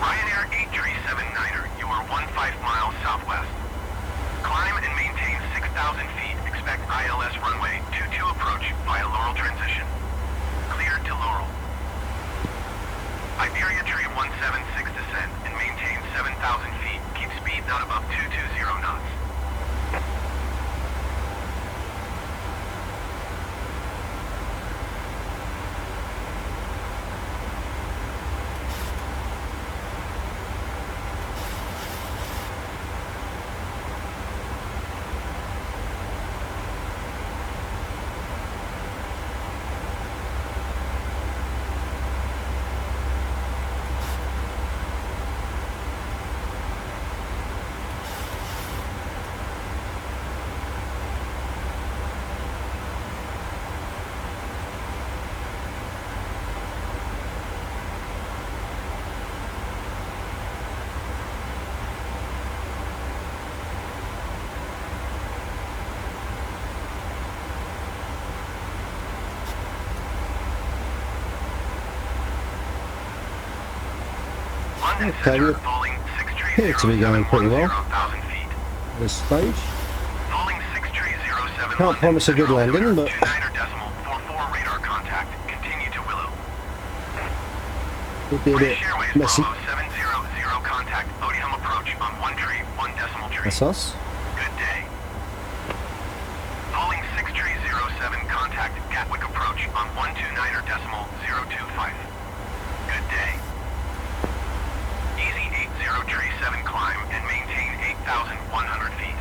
E: Ryanair 837-9er, you are 15 miles southwest. Climb and maintain 6,000 feet. Expect ILS runway 22 approach via Laurel transition. Clear to Laurel. Iberia tree 176 descend and maintain 7,000 feet. Keep speed not above 220 knots.
A: Okay, we
E: Falling
A: appear to be going pretty well
E: 1,000 feet.
A: at this stage.
E: Falling 6307.
A: Can't promise a good landing, but
E: 29.44 radar contact. Continue to Willow.
A: it'll be a bit
E: British Airways
A: messy.
E: Bravo 700 contact. Odium approach on 1 tree, 1 decimal tree.
A: That's us.
E: Good day. Falling 6307 contact. Gatwick approach on 129.025. Good day. Easy 80 tree 7 climb and maintain 8,100 feet.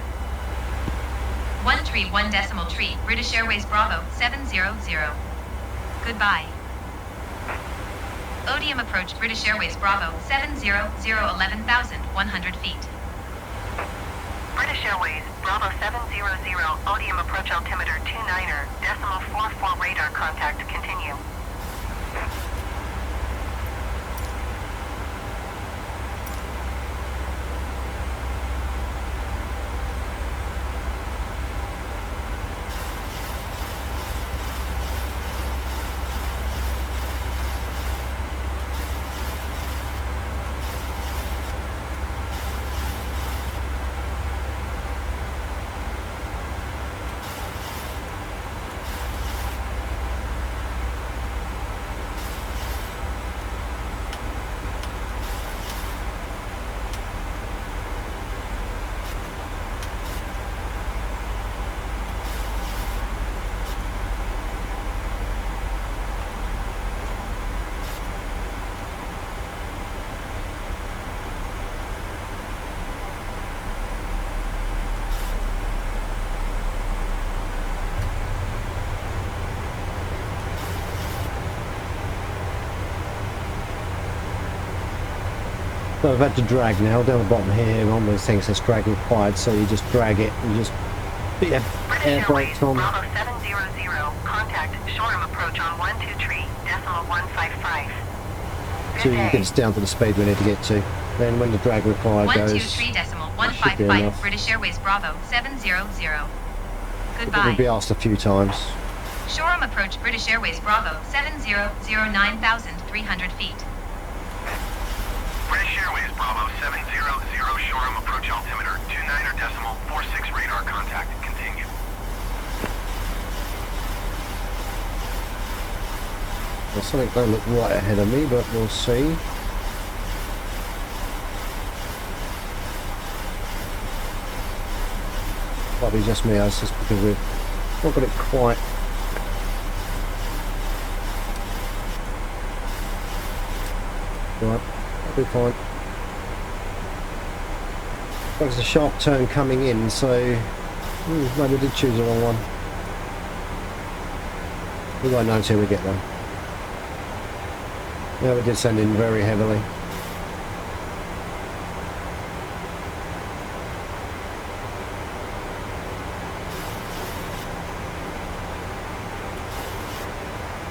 D: 1 tree 1 decimal tree, British Airways Bravo 700. Goodbye. Odium approach British Airways Bravo 700, 11,100 feet.
B: British Airways, Bravo 700, Odium approach altimeter 29er, decimal 44 radar contact, continue.
A: So I've had to drag now down the bottom here. On those things says drag required, so you just drag it and just put your
B: British
A: air
B: Airways,
A: brakes on.
B: Bravo 700, contact Shoreham approach on 123, decimal 155.
A: So you can get us down to the speed we need to get to. Then when the drag required goes,
D: 123 decimal
A: should be
D: 155,
A: enough.
D: British Airways Bravo 700.
A: We'll
D: Goodbye.
A: be asked a few times.
D: Shoreham approach British Airways Bravo 700, 9,300 feet.
E: British Airways Bravo 700 Shoreham approach altimeter 29.46 radar contact. Continue.
A: Well, something don't look right ahead of me, but we'll see. Might be just me, it's just because we've not got it quite. Right, that'll be fine. There's a sharp turn coming in, so maybe I did choose the wrong one. We won't know until we get there. Yeah, we did send in very heavily.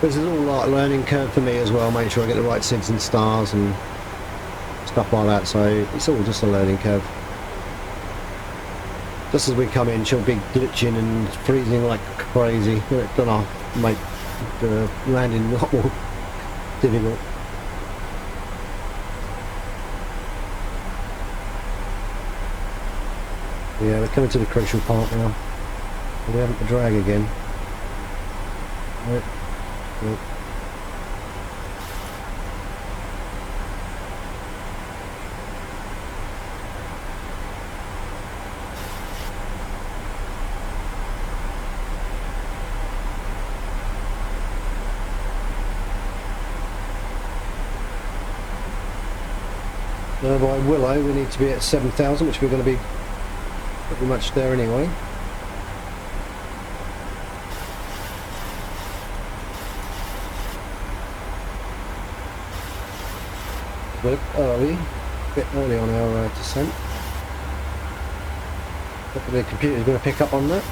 A: This is all like a learning curve for me as well, make sure I get the right SIDs and stars and stuff like that, so it's all just a learning curve. Just as we come in, she'll be glitching and freezing like crazy. It's gonna make the landing a lot more difficult. Yeah, we're coming to the crucial part now. We haven't to drag again. Right. Nope. Now by Willow we need to be at 7,000, which we're going to be pretty much there anyway. We're a bit early on our descent. Hopefully the computer's going to pick up on that.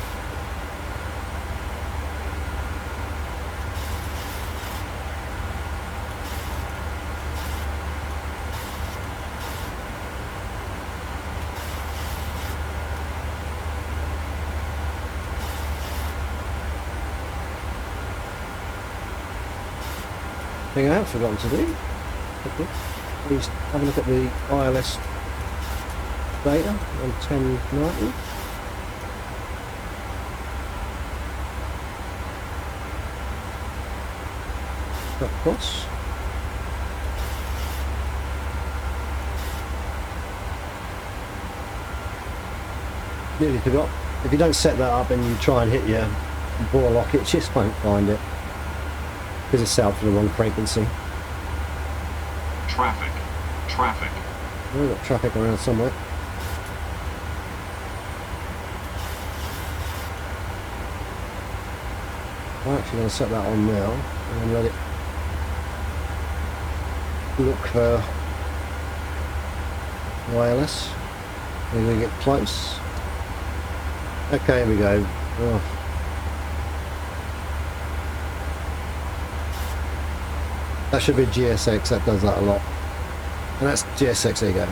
A: Thing I have forgotten to do. Please have a look at the ILS data on 1090. Across. Nearly forgot. If you don't set that up and you try and hit your bore lock, it just won't find it because it's set up for the wrong frequency.
H: Traffic. Traffic.
A: We've got traffic around somewhere. I'm actually going to set that on now and let it look for wireless. We're going to get close. Okay, here we go. Oh. That should be GSX, that does that a lot. And that's GSX, there you go.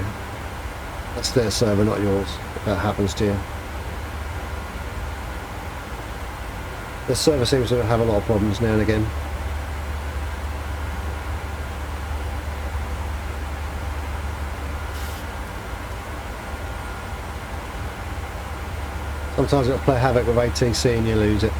A: That's their server, not yours, if that happens to you. The server seems to have a lot of problems now and again. Sometimes it'll play havoc with ATC and you lose it.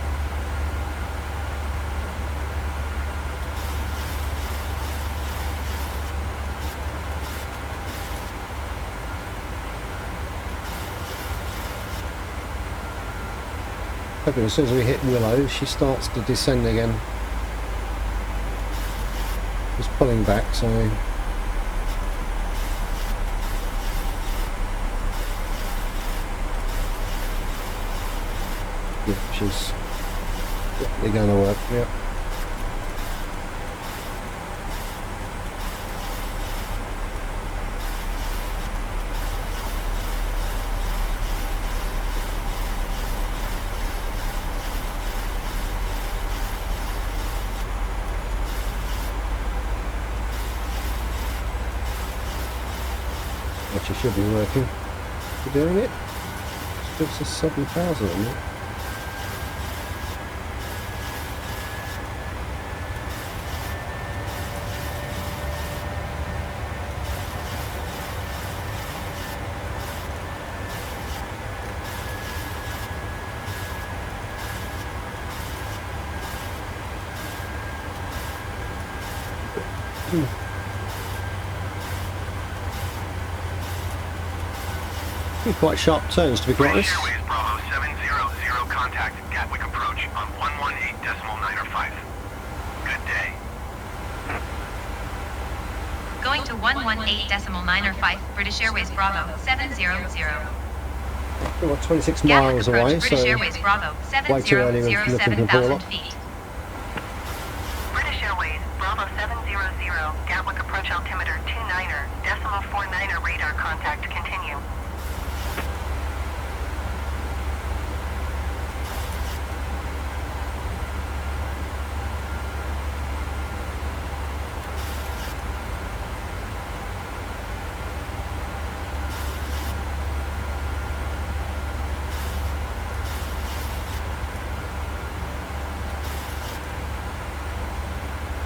A: Hoping as soon as we hit Willow, she starts to descend again. She's pulling back, so... yeah, she's definitely going to work, yeah. Actually should be working. We're doing it. Still says 7,000 on it. Quite sharp turns, to be quite honest.
E: British Airways Bravo 700, contact Gatwick approach on 118.905. Good day.
D: Going to 118.905, British Airways Bravo 700.
A: We're 26
D: Gatwick
A: miles
D: approach,
A: away,
D: British
A: so
D: Airways Bravo
A: way too early to look at the
D: 7,000
A: ball.
D: feet.
B: British Airways, Bravo 700, Gatwick approach altimeter 29er, decimal 49er radar contact continue.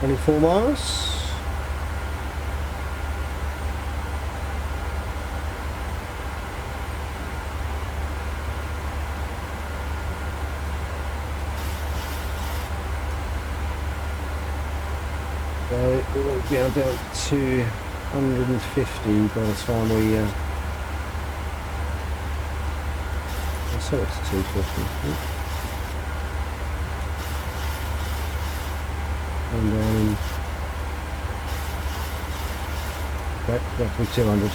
A: Only 4 miles. So it will be down to 150 by the time we so it's 250. And then okay, roughly 200.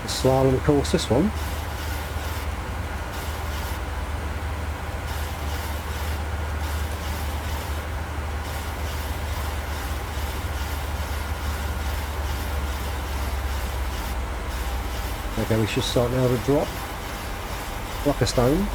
A: Slalom course, this one. Okay, we should start now to drop. Like a stone.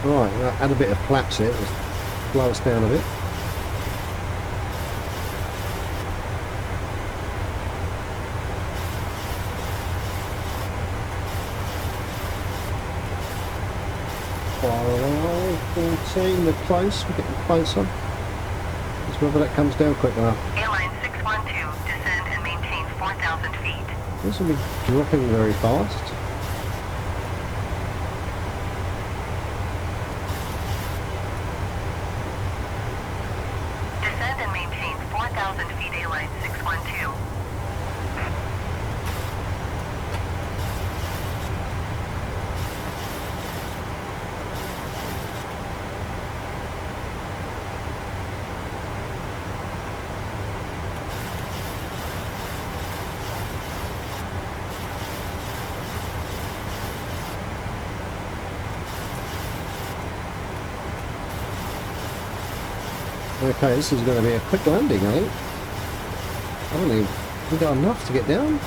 A: Right, add a bit of flaps here, slow us down a bit. Far away, 14, we're close, we're getting closer. Just whether that comes down quick enough.
B: Airline 612, descend and maintain 4,000 feet.
A: This will be dropping very fast.
B: Descend and maintain 4,000 feet, airline 612.
A: Okay, this is going to be a quick landing, I think. I don't think we've got enough to get down.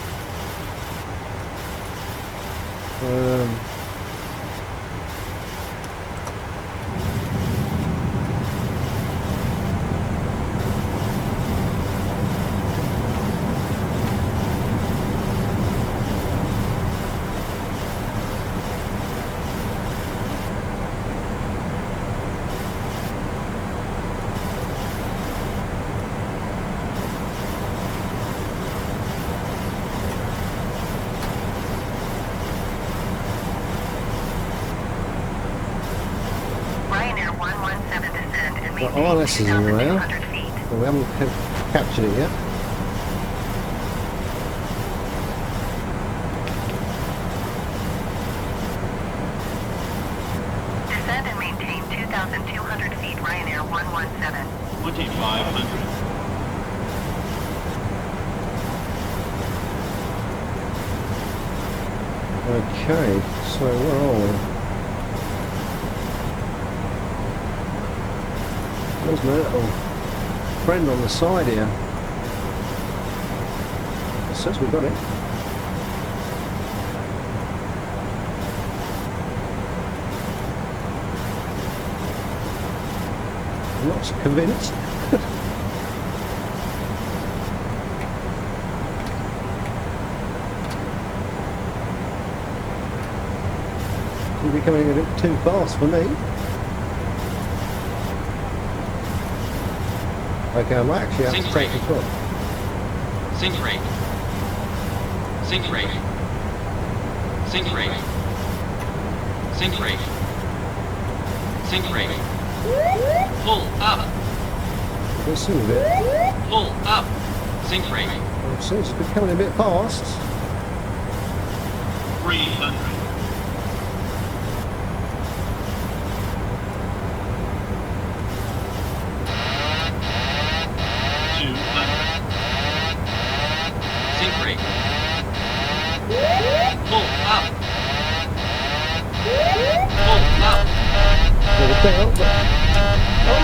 B: Ryanair 117, descend and maintain
A: Oh, this is around.
B: 2,200 feet.
A: Well, we haven't captured it yet.
B: Descend and maintain 2,200 feet, Ryanair 117.
H: 2,500.
A: Okay, so where are we? There's my little friend on the side here. It says we got it. I'm not so convinced. You're becoming a bit too fast for me. Okay, I might actually have to take the foot.
H: Sink rate. Sink rate. Sink rate. Sink rate. Sink rate. Pull up.
A: We'll see a bit.
H: Pull up. Sink rate.
A: It seems to be becoming a bit fast.
H: 300. 200. Sink rate. Pull up. Pull up.
A: A little bit up, but... Oh,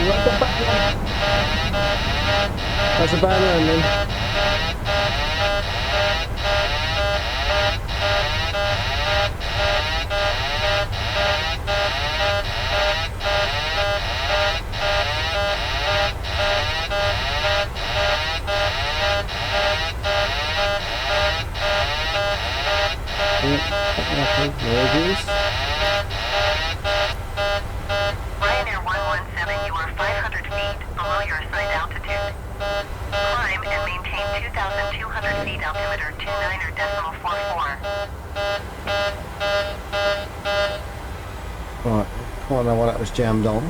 A: that's a bad one. That's a bad landing.
B: Ryanair 117, you are 500 feet below your assigned altitude. Climb and maintain 2,200 feet, altimeter 29.44.
A: I don't know why that was jammed on.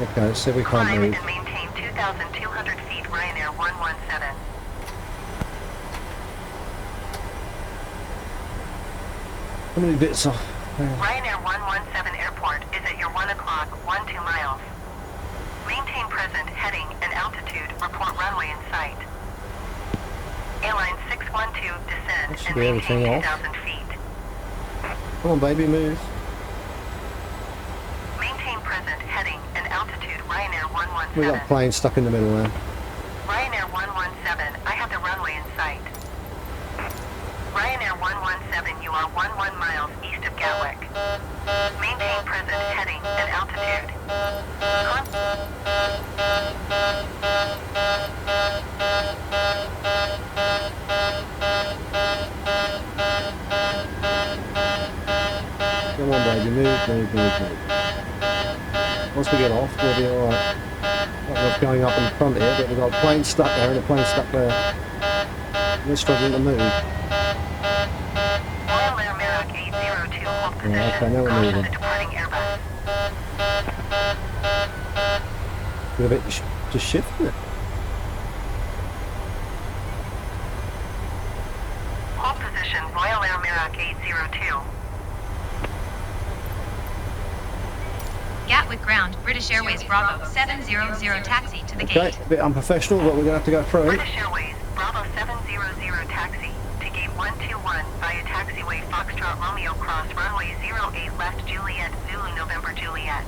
A: Okay, let's see if we can't
B: Climb
A: move.
B: and maintain 2,200 feet Ryanair 117.
A: How many bits off?
B: Ryanair 117 airport is at your 1 o'clock, 12 miles. Maintain present heading and altitude, report runway in sight. Airline 612 descend
A: That should
B: and
A: be everything
B: maintain
A: off.
B: 2,000 feet.
A: Come on, baby, move.
B: Maintain present heading and altitude Ryanair
A: We
B: 117.
A: got planes stuck in the middle there.
B: Ryanair 117, I have the runway in sight. Ryanair 117, you are 11 miles east of Gatwick. Maintain present heading and altitude.
A: Come on, baby, move. Once we get off, we'll be alright. Not enough going up in front here, but we've got a plane stuck there and a plane stuck there. We're struggling to move.
B: Royal Air Merrick 802, hold position.
A: Yeah, okay, now we're
B: Caution
A: moving.
B: the departing Airbus.
A: We're a bit just shifting it.
B: Hold position, Royal Air Merrick 802.
D: Gatwick ground, British Airways Bravo 700 taxi to the
A: Okay,
D: gate.
A: a bit unprofessional, but we're going to have to go through it.
B: British Airways Bravo 700 taxi to gate 121 via taxiway Foxtrot Romeo Cross runway 08 left Juliet Zulu November Juliet.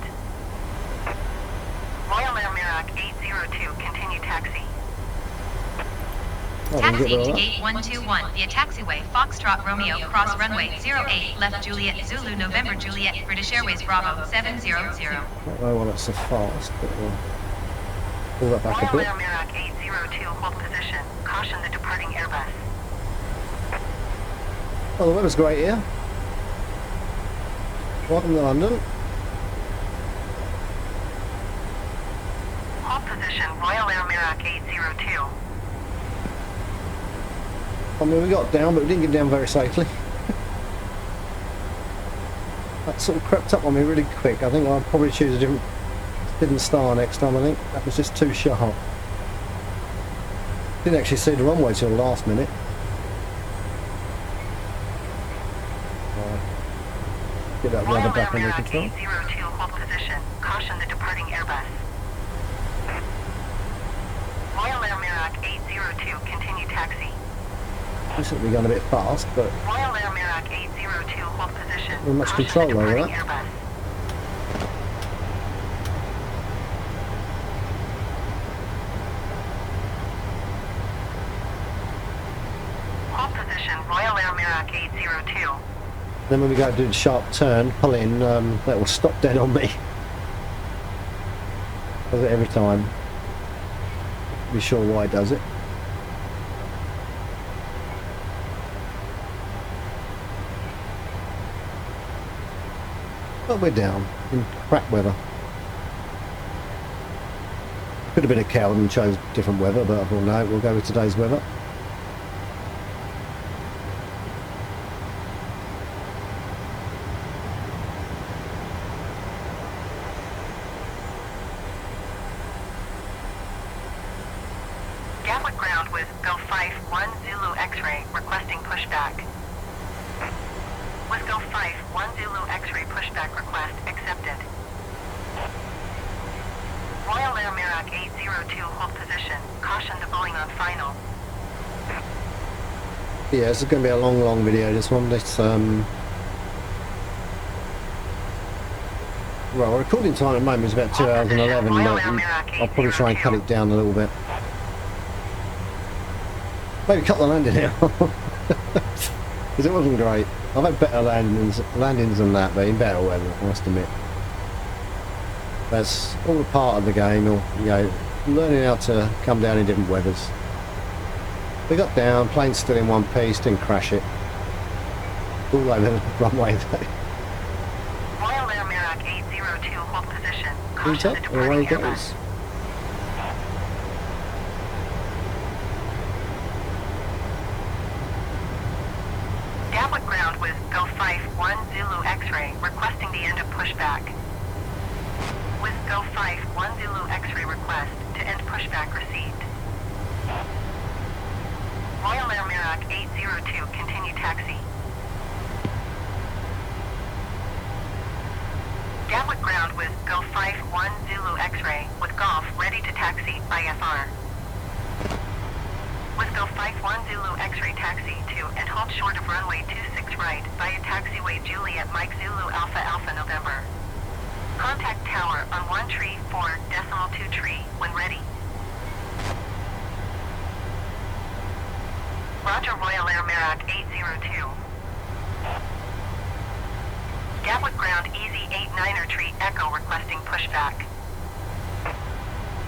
B: Royal Air Merrick 802 continue taxi.
A: Oh, we can
D: Taxi
A: get rid
D: to
A: of that.
D: gate 121 via taxiway Foxtrot Romeo Cross runway 08 left Juliet Zulu November Juliet British Airways Bravo 700.
A: I don't know why that's so fast, but we'll pull that back a
B: Royal
A: bit.
B: Air Merrick 802 hold position. Caution the departing Airbus.
A: Oh, the weather's great here. Welcome to London.
B: Hold position Royal Air Merrick 802.
A: I mean, we got down, but we didn't get down very safely. That sort of crept up on me really quick. I think I'll probably choose a different star next time, I think. That was just too sharp. Didn't actually see the runway till the last minute. Get that
B: Royal
A: rudder
B: Air
A: back under
B: Merrick
A: control.
B: 802 hold position. Caution the departing Airbus. Royal Air Merrick 802 continue taxi.
A: This will be going a bit fast, but
B: Royal Air Merrick 802 hold position.
A: Not much
B: Caution
A: control
B: the
A: over
B: departing
A: that.
B: Airbus. Hold position Royal Air Merrick 802.
A: then when we go to do the sharp turn, pull in, that will stop dead on me. Does it every time. Be sure why it does it. But we're down in crap weather. Could have been a coward and chose different weather, but I thought no, we'll go with today's weather.
B: Gatwick ground with Go 51 Zulu X-ray requesting pushback. With Go 51 Zulu X-ray pushback request accepted. Royal Air Merrick 802 hold position. Caution the Boeing on final.
A: Yeah, this is going to be a long video, this one. This, well, recording time at the moment is about 2 hours and 11, but I'll probably try and cut it down a little bit. Maybe cut the landing out. Because it wasn't great. I've had better landings than that, but in better weather, I must admit. That's all a part of the game, or, you know, learning how to come down in different weathers. We got down, plane's still in one piece, didn't crash it. All over the runway though.
B: Royal Air Merrick 802 hold position. Caution the
A: Heat up, and away
B: departing
A: it
B: Airbus.
A: goes.
B: Gatwick ground with Go 51 Zulu X-ray requesting the end of pushback. With Go 51 Zulu X-ray request to end pushback received. Royal Air Merak 802 continue taxi. Gatwick ground with Go 51 Zulu X-ray with Golf ready to taxi IFR. With Go 51 Zulu X-ray taxi to and hold short of runway 26 right via taxiway Juliet Mike Zulu Alpha Alpha November. Contact tower on 134.2 tree when ready. Roger Royal Air Merak 802. Gatwick ground Easy 89er tree Echo requesting pushback.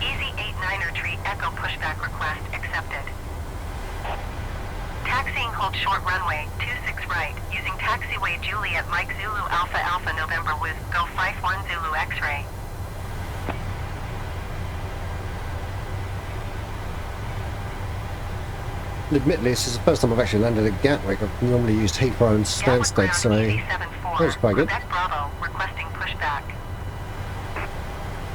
B: Easy 89er tree Echo pushback request accepted. Taxiing hold short runway 26 right using taxiway Juliet Mike Zulu Alpha Alpha November with Go 51 Zulu X-ray.
A: Admittedly, this is the first time I've actually landed at Gatwick. I've normally used Heathrow and Stansted, so that's quite good.
B: Quebec Bravo requesting pushback.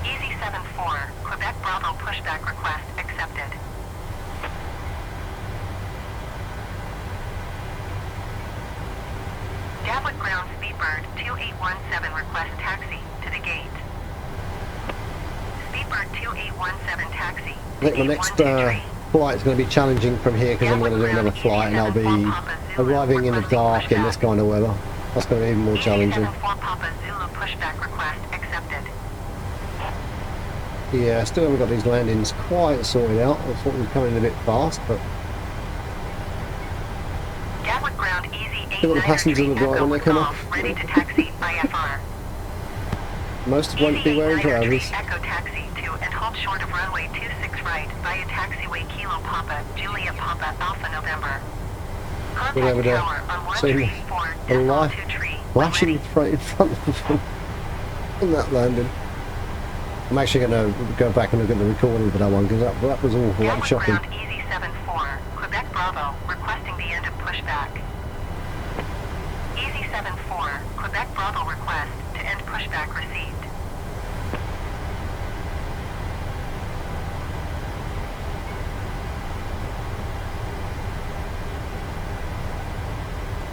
B: Easy 74, Quebec Bravo pushback request accepted. Gatwick ground Speedbird 2817 request taxi to the gate. Speedbird 2817 taxi.
A: I think the next flight's going to be challenging from here because I'm going to do another flight and I'll be arriving in the dark in this kind of weather. That's going to be even more challenging. Yeah, still haven't got these landings quite sorted out. I thought we were coming a bit fast, but still got the passengers on the right when they come off. Most won't be wearing trousers.
B: Echo taxi to and hold short of runway 26 right via taxiway Kilo Papa, Juliet Papa, Alpha November.
A: Whatever there. So a light flashing right in front of them on that landing. I'm actually going to go back and look at the recording for that one because that was awful, that was shocking.
B: Easy 74, Quebec Bravo, requesting the end of pushback. Easy 74, Quebec Bravo request to end pushback received.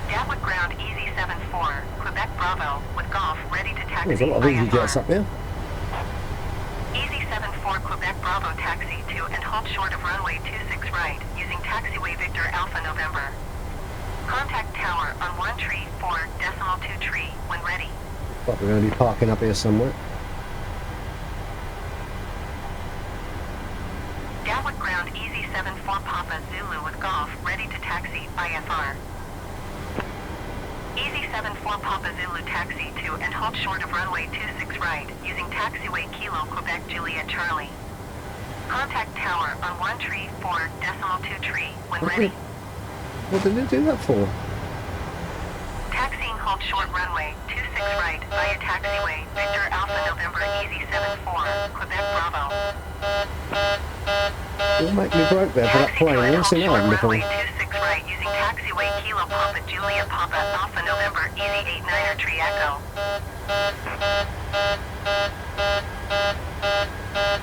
B: Gatwick ground Easy 74, Quebec Bravo, with Golf ready to taxi.
A: There's a lot of easy jets up there.
B: Easy 74 Quebec Bravo taxi to and hold short of runway 26 right using taxiway Victor Alpha November. Contact tower on 134.2 tree when ready.
A: But we're going to be parking up here somewhere.
B: Gatwick ground Easy 74 Papa Zulu with Golf ready to taxi IFR. Easy 74 Papa Zulu taxi to and hold short of runway 26 right using taxiway Kilo Quebec Juliet Charlie. Contact tower on 134.2 tree when ready.
A: What did they do that for?
B: Taxiing hold short runway 26 right via taxiway Victor Alpha November Easy 74 Quebec Bravo.
A: It'll make me broke there for that plane. I've never seen that one before.
B: 26 right using taxiway Kilo Papa Juliet Papa Alpha November Easy 89er Tree Echo.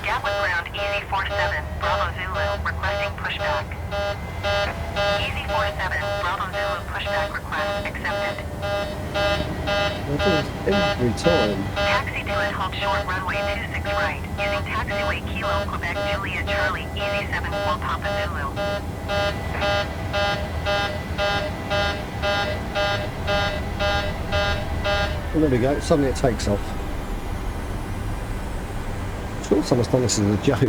B: Gatwick ground Easy 47 Bravo Zulu requesting pushback. Easy 47 Bravo Zulu pushback request accepted.
A: Every time.
B: Taxi to and hold short runway 26 right using taxiway Kilo Quebec Juliet Charlie Easy 74 Papa Zulu.
A: Well, there we go. Suddenly it takes off. I'm sure someone's done this as a joke.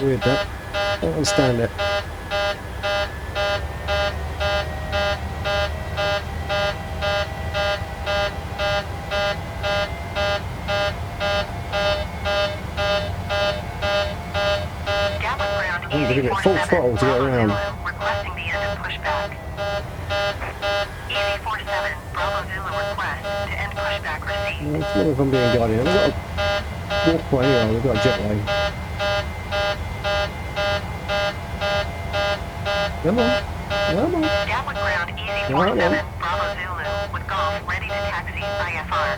A: Weird that. Don't understand it. I'm going to give it full throttle to get around.
B: Requesting the end of pushback. Easy 47 Bravo Zulu request to end pushback received.
A: Let's see if I'm being guided. We've got a walkway anyway, we've got a jetway. Come on. Come on.
B: Gatwick ground easy
A: Come on.
B: 47 Bravo Zulu with Golf ready to taxi IFR.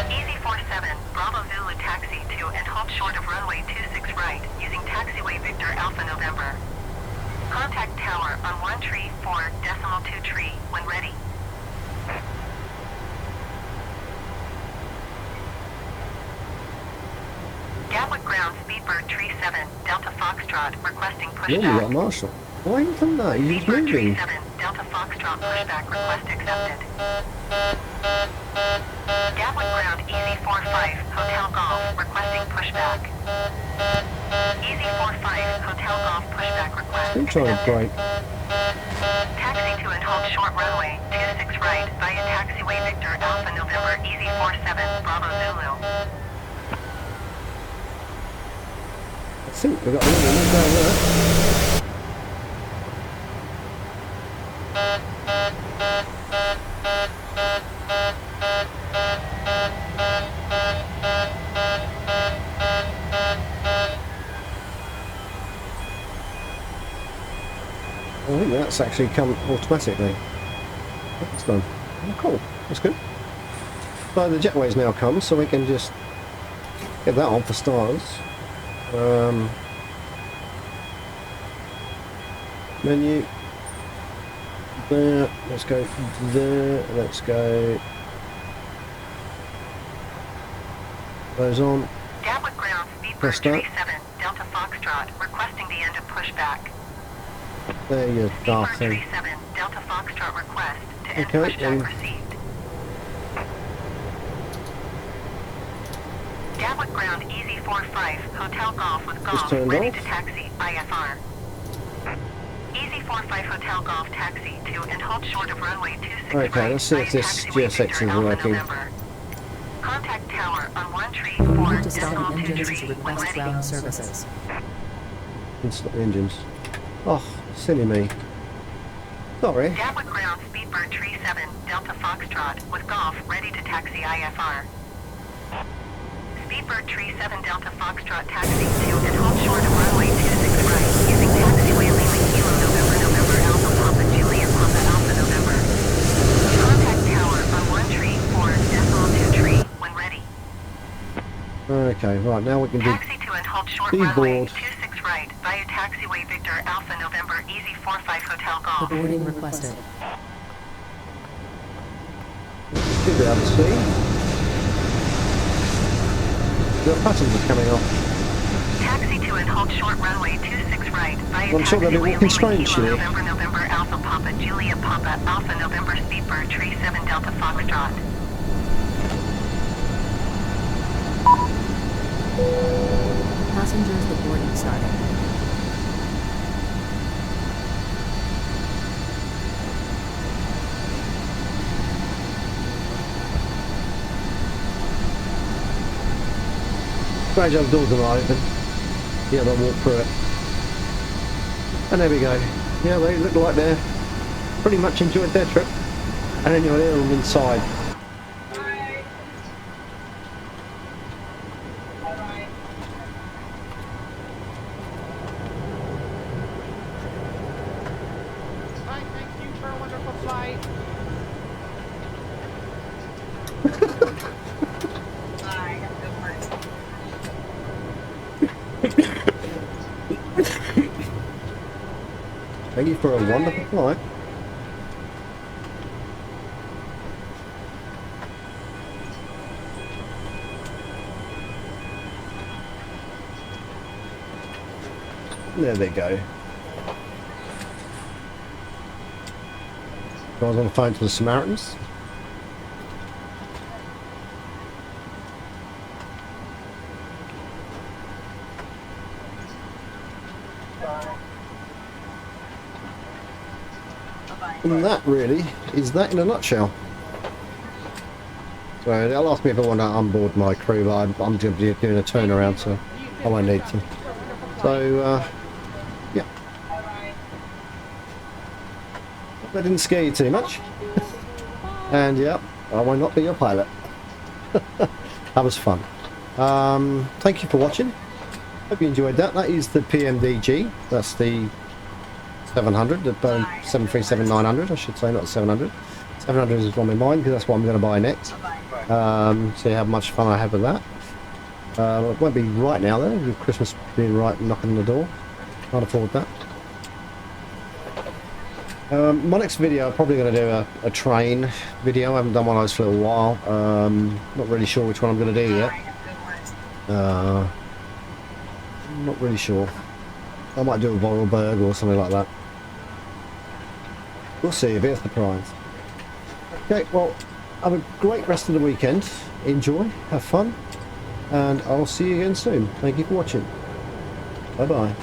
B: Easy 47 Bravo Zulu taxi to and hold short of runway 26 right using taxiway Victor Alpha November. Contact tower on 134.2 tree when ready. Gatwick ground Speedbird Tree 7 Delta Foxtrot requesting
A: Yeah, you got
B: pushback.
A: Marshall. Why ain't done that? He's
B: Speedbird Tree
A: moving.
B: 7 Delta Foxtrot pushback request accepted. Gatwick ground Easy 45 Hotel Golf requesting pushback. Easy 45 Hotel Golf pushback request
A: Still trying to
B: accepted.
A: break.
B: Taxi to and hold short runway 26 right via taxiway Victor Alpha November Easy 47 Bravo Zulu.
A: I think we've got a little one down there. I think that's actually come automatically. That's done. Oh, cool. That's good. So the jetway's now come, so we can just get that on for starters. Menu. There. Let's go there. Let's go. Those on.
B: Gatwick ground
A: Press
B: Speedbird
A: start.
B: Tree 7 Delta Foxtrot requesting the end of pushback.
A: There you dark
B: Speedbird
A: thing.
B: Tree 7 Delta Foxtrot request to end
A: Okay,
B: pushback
A: then.
B: received. Gatwick ground Easy 45 Hotel Golf with Golf
A: turned
B: ready
A: off.
B: to taxi IFR. Easy 45 Hotel Golf taxi to and hold short of runway 26
A: Okay,
B: right
A: let's see if
B: via
A: this
B: taxiway
A: GSX
B: Victor
A: is
B: Alpha
A: working.
B: November. Contact tower on
C: You need to start
B: 134.2
C: engines
B: tree
C: to
B: when
C: request
B: ready.
C: ground services.
A: Stop the engines. Oh, silly me. Sorry.
B: Gatwick ground Speedbird Tree 7 Delta Foxtrot with Golf ready to taxi IFR. Speedbird Tree 7 Delta Foxtrot taxi to and hold short of runway 26 right using taxiway Lima Kilo November November Alpha Papa Juliet Papa Alpha November. Contact tower on 134.2 tree when ready.
A: Okay, right, now we can do
B: Taxi to and hold short
A: Speed
B: runway
A: board.
B: 26 right via taxiway Victor Alpha November Easy 45 Hotel
C: The
B: Golf.
C: boarding requested.
A: should be able to see. The passengers coming off.
B: Taxi to and hold short runway 26 right via
A: I'm sure they'll be
B: taxiway
A: walking
B: Lima
A: strange
B: Kilo
A: today.
B: November November Alpha Papa Juliet Papa Alpha November Speedbird Tree 7 Delta Foxtrot.
C: Passengers, the boarding started.
A: Great job, doors are open. Yeah, they'll walk through it. And there we go. Yeah, they look like they're pretty much enjoyed their trip. And then you'll hear them inside.
I: Thank you for a wonderful flight.
F: Bye. Have a good one.
A: Thank you for a wonderful flight. There they go. I was on the phone to the Samaritans. And that really is that in a nutshell. So they'll ask me if I want to onboard my crew, but I'm going to be doing a turnaround, so I won't need to. So, yeah. That didn't scare you too much. And yeah, I will not be your pilot. That was fun. Thank you for watching. Hope you enjoyed that. That is the PMDG. That's the 700, the Boeing 737-900, I should say, not the 700. 700 is on my mind because that's what I'm going to buy next. See how much fun I have with that. It won't be right now though, with Christmas being right knocking on the door. Can't afford that. My next video, I'm probably going to do a train video. I haven't done one of those for a little while. Not really sure which one I'm going to do yet. I'm not really sure. I might do a Vorarlberg or something like that. We'll see, a bit of surprise. Okay, well, have a great rest of the weekend. Enjoy, have fun, and I'll see you again soon. Thank you for watching. Bye bye.